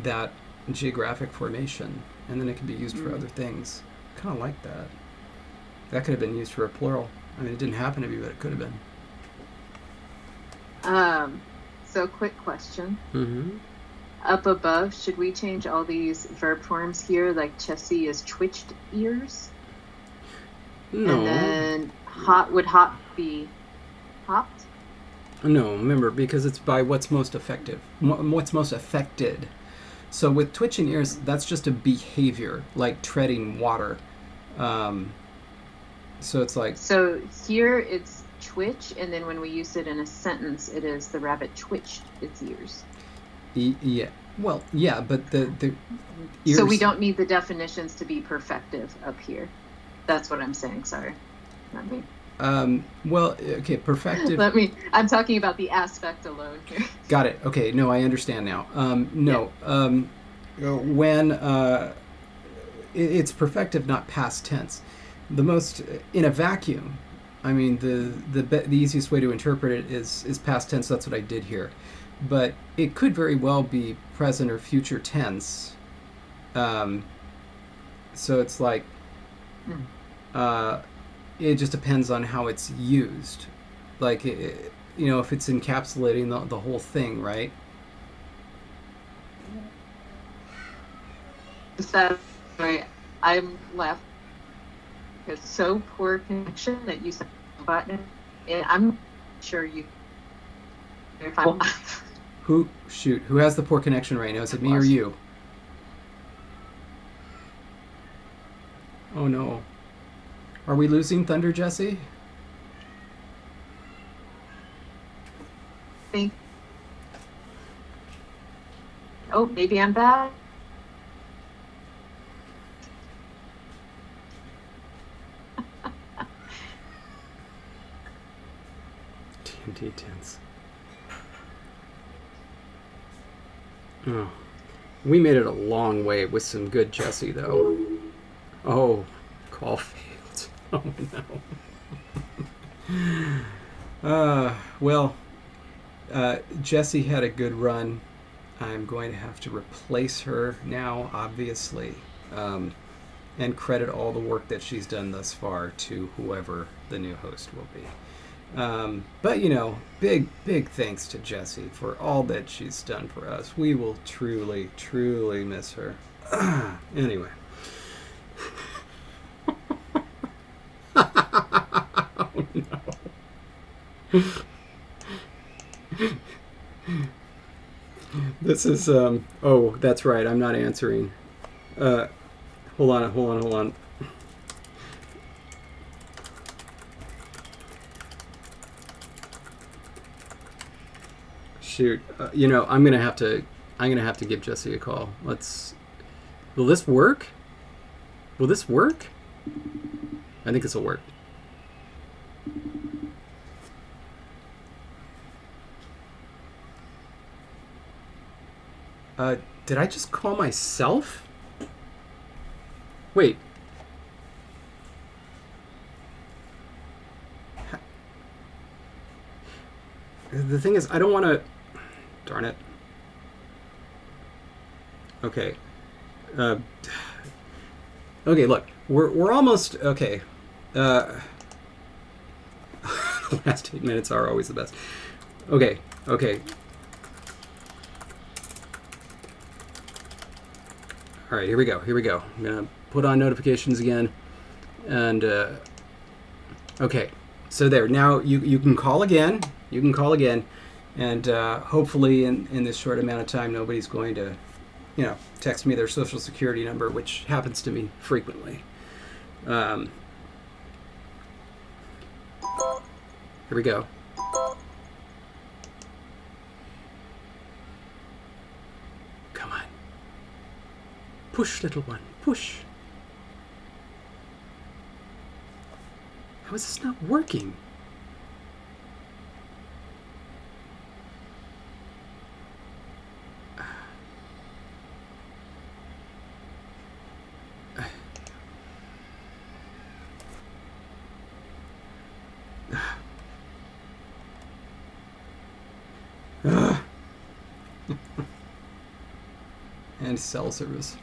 that geographic formation. And then it can be used for other things. Kind of like that. That could have been used for a plural. I mean, it didn't happen to be, but it could have been. So quick question. Mm-hmm. Up above, should we change all these verb forms here, like Jessie is twitched ears? No. And then would hop be hopped? No, remember, because it's by what's most effective. What's most affected. So with twitching ears, that's just a behavior, like treading water. So it's like... So here it's twitch, and then when we use it in a sentence, it is the rabbit twitched its ears. Yeah. Well, yeah, but the ears... So we don't need the definitions to be perfective up here. That's what I'm saying. Sorry. Not me. Well, okay, perfective... I'm talking about the aspect alone here. Got it. Okay, no, I understand now. When it's perfective, not past tense. The most... In a vacuum, I mean, the easiest way to interpret it is past tense. That's what I did here. But it could very well be present or future tense. So it's like... it just depends on how it's used. Like, if it's encapsulating the whole thing, right? Is that right? I'm left. It's so poor connection that you said button, and I'm sure you... Who has the poor connection right now? Is it me or you? Oh no. Are we losing Thunder, Jessie? Oh, maybe I'm back. TNT tense. Oh. We made it a long way with some good Jessie, though. Oh, call failed. Oh, no. Jessie had a good run. I'm going to have to replace her now, obviously, and credit all the work that she's done thus far to whoever the new host will be. But, big thanks to Jessie for all that she's done for us. We will truly, truly miss her. Anyway. Oh, no. This is, oh, that's right. I'm not answering. Hold on. Shoot. I'm gonna have to give Jessie a call. Will this work? I think this will work. Did I just call myself? Wait. The thing is, I don't want to... Darn it. Okay. Okay, look. We're almost... Okay. The last 8 minutes are always the best. Okay. All right, here we go. I'm going to put on notifications again. And, okay. So there. Now you can call again. And hopefully in this short amount of time, nobody's going to, text me their social security number, which happens to me frequently. Here we go. Come on. Push, little one. Push. How is this not working? And cell service.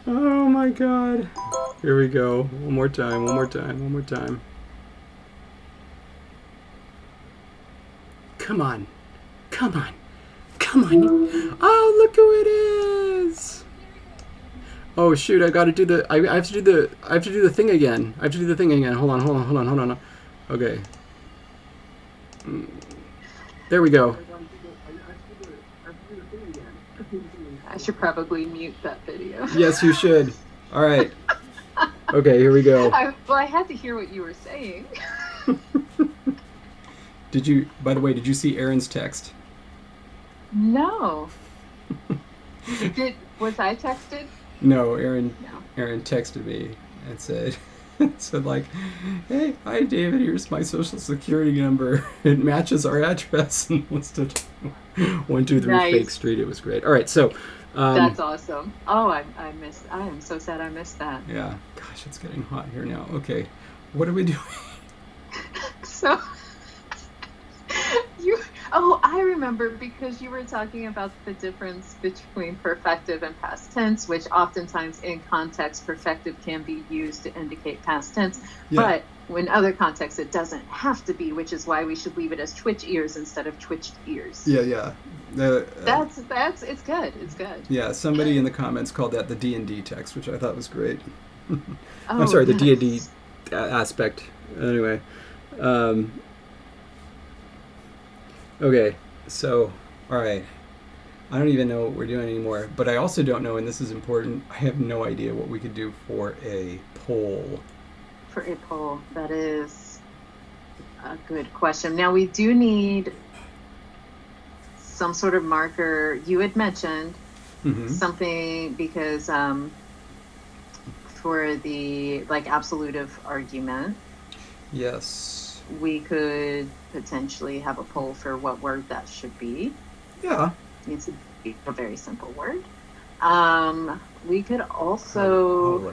Oh my God. Here we go. One more time. Come on. Oh, look who it is. Oh shoot! I got to do the. I have to do the. I have to do the thing again. I have to do the thing again. Hold on. Okay. There we go. I should probably mute that video. Yes, you should. All right. Okay, here we go. I had to hear what you were saying. By the way, did you see Aaron's text? No. Was I texted? No, Aaron texted me and said, like, hey, hi David, here's my social security number. It matches our address and listed 123 nice. Fake Street. It was great. All right, so that's awesome. Oh, I am so sad I missed that. Yeah. Gosh, it's getting hot here now. Okay. What are we doing? So I remember because you were talking about the difference between perfective and past tense, which oftentimes in context, perfective can be used to indicate past tense. Yeah. But in other contexts, it doesn't have to be, which is why we should leave it as twitch ears instead of twitched ears. Yeah. It's good. It's good. Yeah, somebody in the comments called that the D&D text, which I thought was great. I'm sorry, the D&D aspect. Anyway. Okay, so, all right. I don't even know what we're doing anymore, but I also don't know, and this is important, I have no idea what we could do for a poll. For a poll, that is a good question. Now, we do need some sort of marker. You had mentioned something because for the absolutive argument. Yes. We could potentially have a poll for what word that should be. Yeah. It needs to be a very simple word. We could also...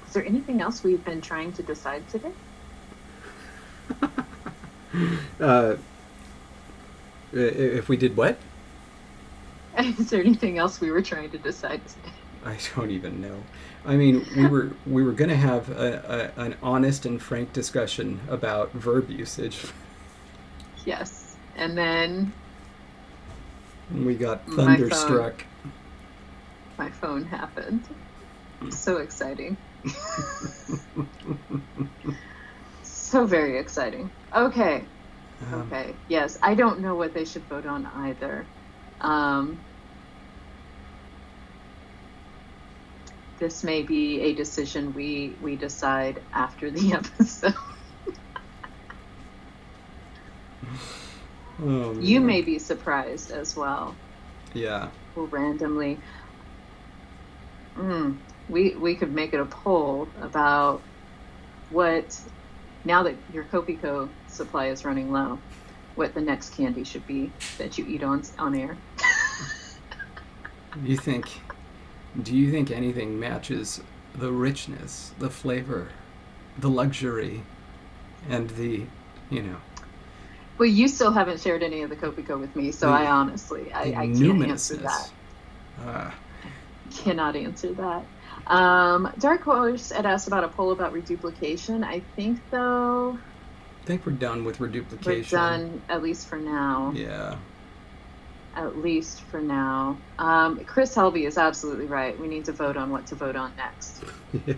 Is there anything else we've been trying to decide today? If we did what? Is there anything else we were trying to decide today? I don't even know. I mean, we were going to have an honest and frank discussion about verb usage. Yes, and then we got thunderstruck. My phone happened. So exciting. So very exciting. Okay. Okay. Yes, I don't know what they should vote on either. This may be a decision we decide after the episode. You may be surprised as well. Yeah. We'll randomly. We could make it a poll about what, now that your Copico supply is running low, what the next candy should be that you eat on air. Do you think anything matches the richness, the flavor, the luxury, and the, Well, you still haven't shared any of the Copico with me, so I honestly, I can't answer that. Cannot answer that. Dark Horse had asked about a poll about reduplication. I think we're done with reduplication. We're done, at least for now. Yeah. At least for now. Chris Helby is absolutely right. We need to vote on what to vote on next. Yeah.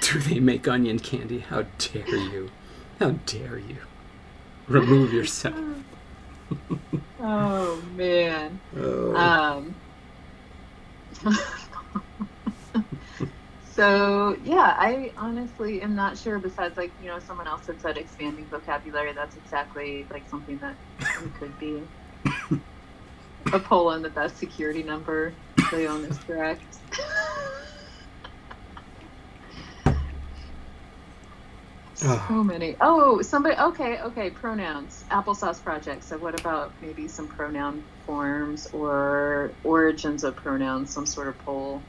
Do they make onion candy? How dare you? How dare you? Remove yourself. Oh, man. Oh. So, yeah, I honestly am not sure, besides, someone else had said expanding vocabulary. That's exactly, something that could be. A poll on the best security number. Leon is correct. So many. Oh, somebody. Okay. Pronouns. Applesauce project. So what about maybe some pronoun forms or origins of pronouns? Some sort of poll.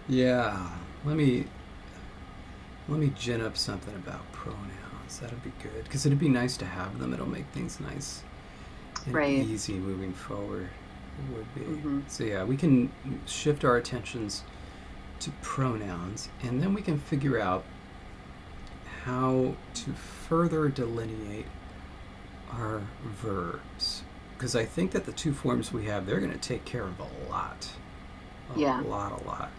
Yeah. Let me gin up something about pronouns. That'll be good because it'd be nice to have them. It'll make things nice and easy moving forward. It would be. Mm-hmm. So yeah, we can shift our attentions to pronouns, and then we can figure out how to further delineate our verbs. because I think that the two forms we have, they're going to take care of a lot. A lot.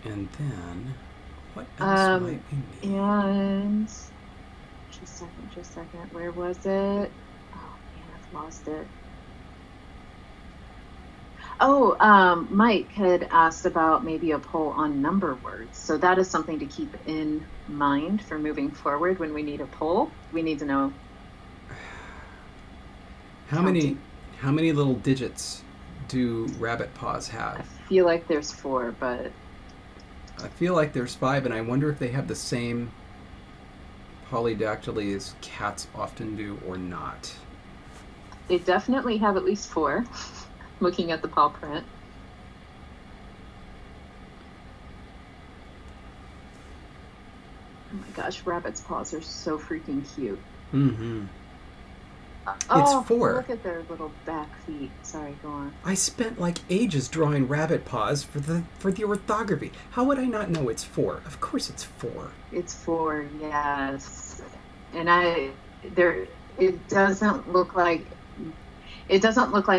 And then, what else might we need? And just a second. Where was it? Oh man, I've lost it. Oh, Mike had asked about maybe a poll on number words. So that is something to keep in mind for moving forward. When we need a poll, we need to know how many little digits do rabbit paws have? I feel like there's 4, but I feel like there's 5, and I wonder if they have the same polydactyly as cats often do or not. They definitely have at least 4. Looking at the paw print. Oh my gosh, rabbit's paws are so freaking cute. Mm-hmm. It's 4. Look at their little back feet. Sorry, go on. I spent like ages drawing rabbit paws for the orthography. How would I not know it's 4? Of course it's 4. It's 4, yes. And it doesn't look like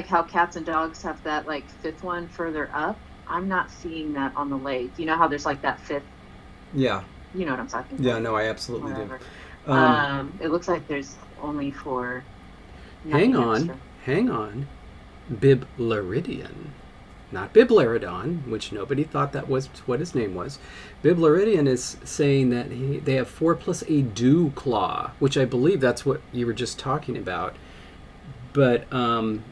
how cats and dogs have that like 5th one further up. I'm not seeing that on the leg. You know how there's like that 5th? Yeah. You know what I'm talking about. Yeah, no, I absolutely Whatever. do. It looks like there's only 4. Hang on. Biblaridian. Not Biblaridon, which nobody thought that was what his name was. Biblaridian is saying that they have 4 plus a dew claw, which I believe that's what you were just talking about. But and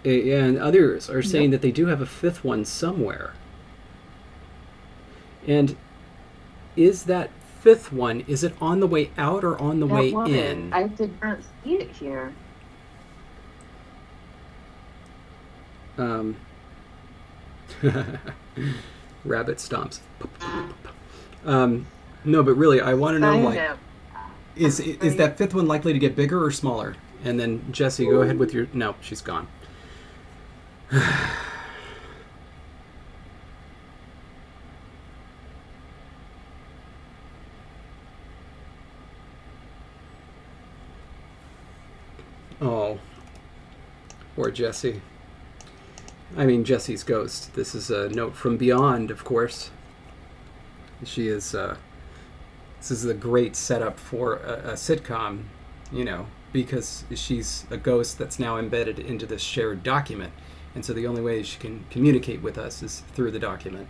others are saying that they do have a 5th one somewhere. And is that 5th one, is it on the way out or on the way in? I did not see it here. Rabbit stomps. No, but really, I want to know, like, is that 5th one likely to get bigger or smaller? And then Jessie, go ahead with your. No, she's gone. Oh, poor Jessie. I mean, Jessie's ghost. This is a note from beyond, of course. She is. This is a great setup for a sitcom, you know, because she's a ghost that's now embedded into this shared document, and so the only way she can communicate with us is through the document.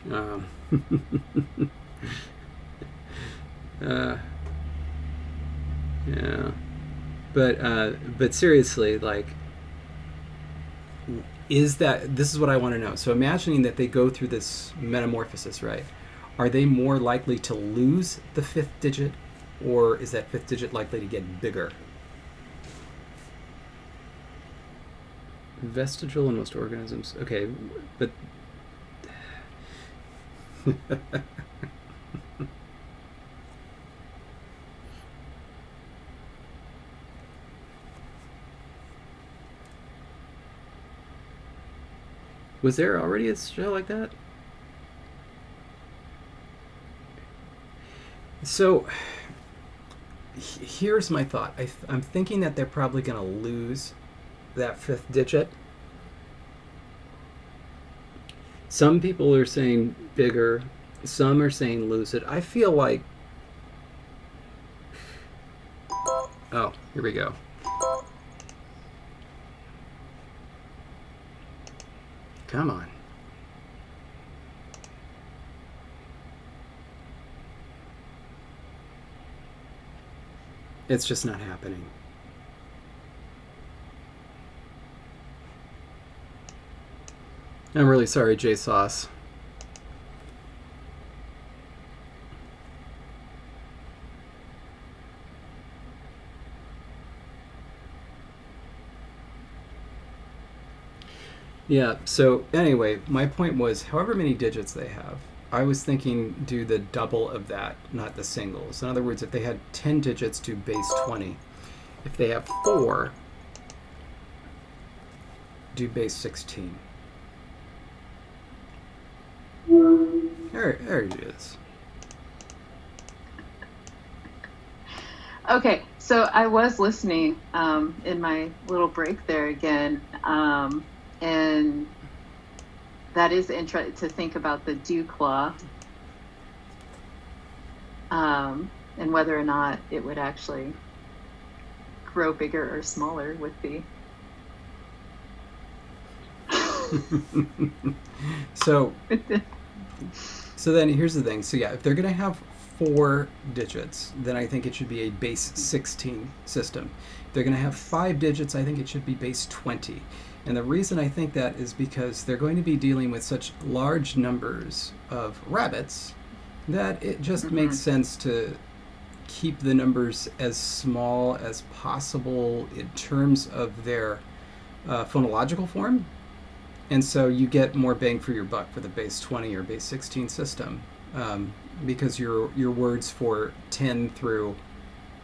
Yeah. But seriously, like, this is what I want to know. So imagining that they go through this metamorphosis, right? Are they more likely to lose the 5th digit, or is that 5th digit likely to get bigger? Vestigial in most organisms. Okay, but was there already a show like that? So, here's my thought. I'm thinking that they're probably going to lose that 5th digit. Some people are saying bigger. Some are saying lose it. I feel like... Oh, here we go. Come on. It's just not happening. I'm really sorry, J-Sauce. Yeah, so anyway, my point was, however many digits they have, I was thinking do the double of that, not the singles. In other words, if they had 10 digits, do base 20. If they have 4, do base 16. There it is. Okay, So I was listening in my little break there again, and that is interesting to think about the dew claw, and whether or not it would actually grow bigger or smaller with the. So then here's the thing. So yeah, if they're going to have 4 digits, then I think it should be a base 16 system. If they're going to have 5 digits, I think it should be base 20. And the reason I think that is because they're going to be dealing with such large numbers of rabbits that it just makes sense to keep the numbers as small as possible in terms of their phonological form. And so you get more bang for your buck with a base 20 or base 16 system, because your words for 10 through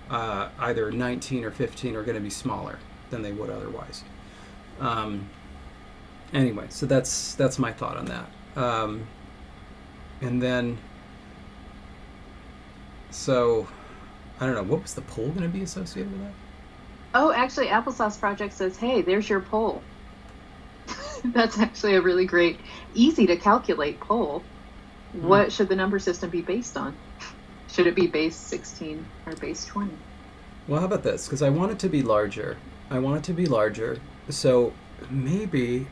either 19 or 15 are going to be smaller than they would otherwise. Anyway, so that's my thought on that. And then, so I don't know, what was the poll going to be associated with that? Oh, actually, Applesauce Project says, hey, there's your poll. That's actually a really great, easy to calculate poll. What should the number system be based on? Should it be base 16 or base 20? Well, how about this? Because I want it to be larger. So maybe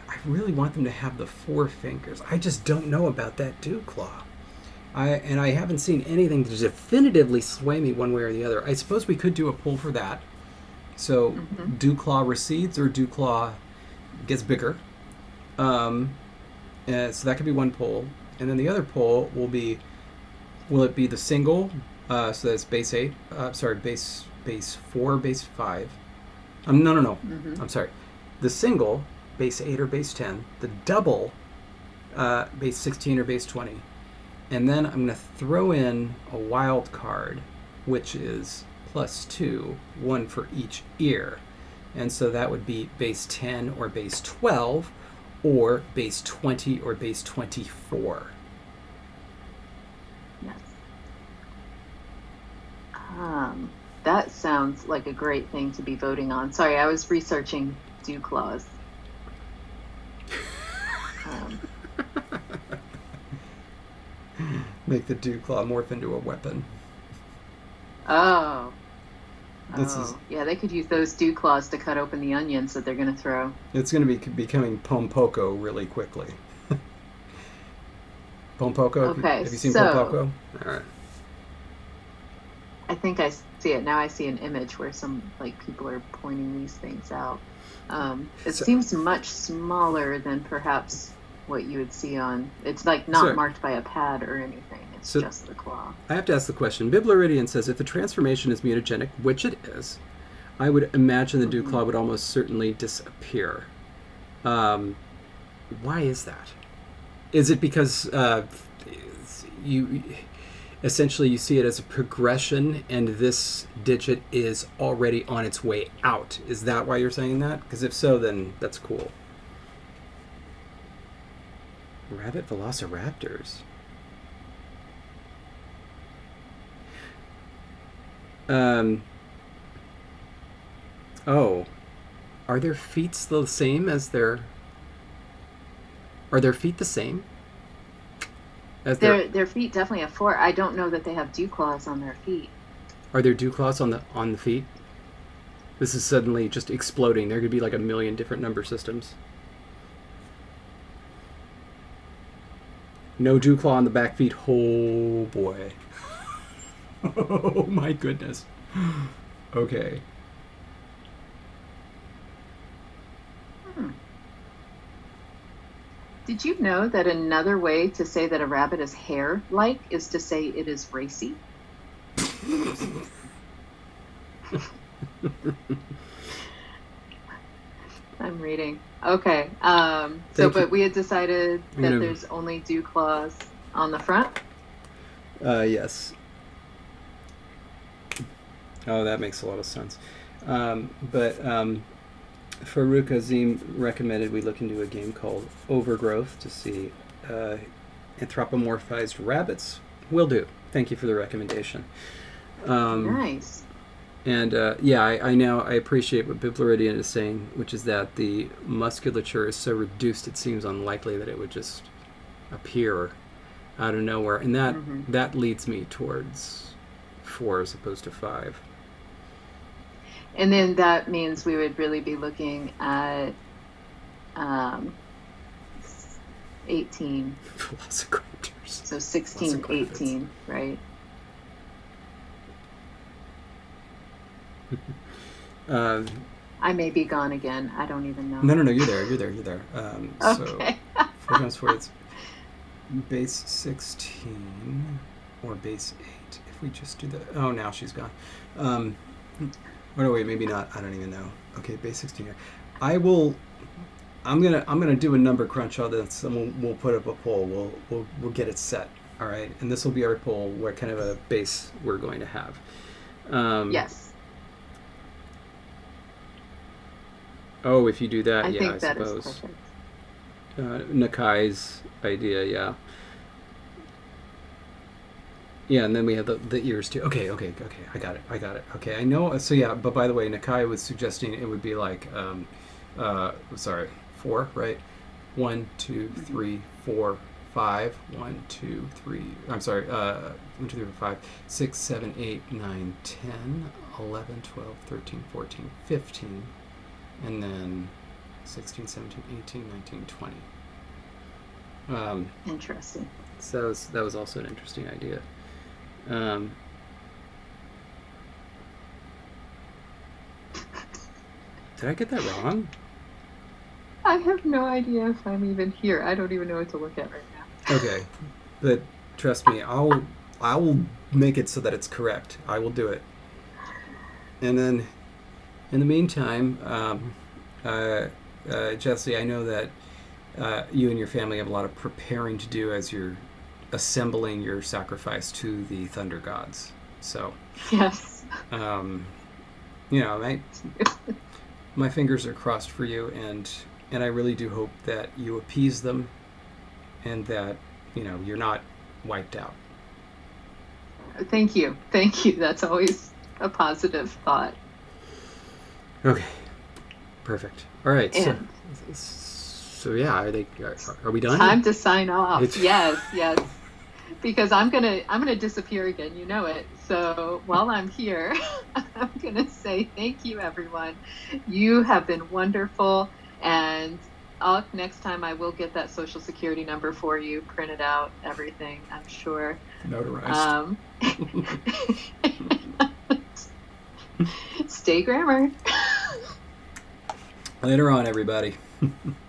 I really want them to have the 4 fingers. I just don't know about that dew claw. I haven't seen anything to definitively sway me one way or the other. I suppose we could do a poll for that. So dew claw recedes or dew claw gets bigger. So that could be one poll. And then the other poll will be, will it be the single, so that's base 8, base 4, base 5. No. I'm sorry. The single, base 8 or base 10. The double, base 16 or base 20. And then I'm going to throw in a wild card, which is +2, 1 for each ear. And so that would be base 10 or base 12, or base 20 or base 24. Yes. That sounds like a great thing to be voting on. Sorry, I was researching dew claws. Make the dew claw morph into a weapon. Oh. Yeah, they could use those dew claws to cut open the onions that they're going to throw. It's going to be becoming Pompoko really quickly. Pompoko? Okay, have you seen Pompoko? All right. I think I see it now. I see an image where some people are pointing these things out. It seems much smaller than perhaps what you would see on. It's not marked by a pad or anything. It's just the claw. I have to ask the question. Bibloridian says, if the transformation is mutagenic, which it is, I would imagine the dew claw would almost certainly disappear. Why is that? Is it because you see it as a progression and this digit is already on its way out? Is that why you're saying that? Because if so, then that's cool. Rabbit velociraptors. Are their feet the same as their... Are their feet the same? As their feet definitely have 4. I don't know that they have dew claws on their feet. Are there dew claws on the feet? This is suddenly just exploding. There could be like a million different number systems. No dew claw on the back feet. Oh boy. Oh my goodness. Okay. Did you know that another way to say that a rabbit is hare-like is to say it is racy? I'm reading. Okay. But we had decided that there's only dew claws on the front? Yes. Oh, that makes a lot of sense. Farouk Azim recommended we look into a game called Overgrowth to see anthropomorphized rabbits. Will do. Thank you for the recommendation. Nice. And I appreciate what Biblaridian is saying, which is that the musculature is so reduced it seems unlikely that it would just appear out of nowhere. And that leads me towards 4 as opposed to 5. And then that means we would really be looking at 18. Velociraptors. So 16, 18, right? I may be gone again. I don't even know. No, you're there. Okay. So 4 times 4, it's base 16 or base 8. If we just do the... Oh, now she's gone. Oh, no, wait, maybe not. I don't even know. Okay, base 16 here. I'm gonna do a number crunch on this, and we'll put up a poll. We'll get it set. All right, and this will be our poll. What kind of a base we're going to have? Yes. Oh, if you do that, I think that suppose. is perfect. Nakai's idea, yeah. Yeah, and then we have the ears too. Okay, I got it. Okay, I know. So yeah, but by the way, Nakai was suggesting it would be like, 4, right? 1, 2, 3, 4, 5. 1, 2, 3. I'm sorry. 1, 2, 3, 4, 5, 6, 7, 8, 9, 10, 11, 12, 13, 14, 15, and then 16, 17, 18, 19, 20. Interesting. So that was also an interesting idea. Did I get that wrong? I have no idea if I'm even here. I don't even know what to look at right now. Okay, but trust me, I will make it so that it's correct. I will do it. And then, in the meantime, Jessie, I know that you and your family have a lot of preparing to do as you're assembling your sacrifice to the thunder gods. So, yes, my fingers are crossed for you, and I really do hope that you appease them, and that you're not wiped out. Thank you. That's always a positive thought. Okay, perfect. All right, so yeah, are we done? Time to sign off. Yes. Because I'm gonna disappear again, you know it. So while I'm here, I'm gonna say thank you, everyone. You have been wonderful, and next time I will get that social security number for you, print it out, everything. I'm sure. Notarized. Stay grammar. Later on, everybody.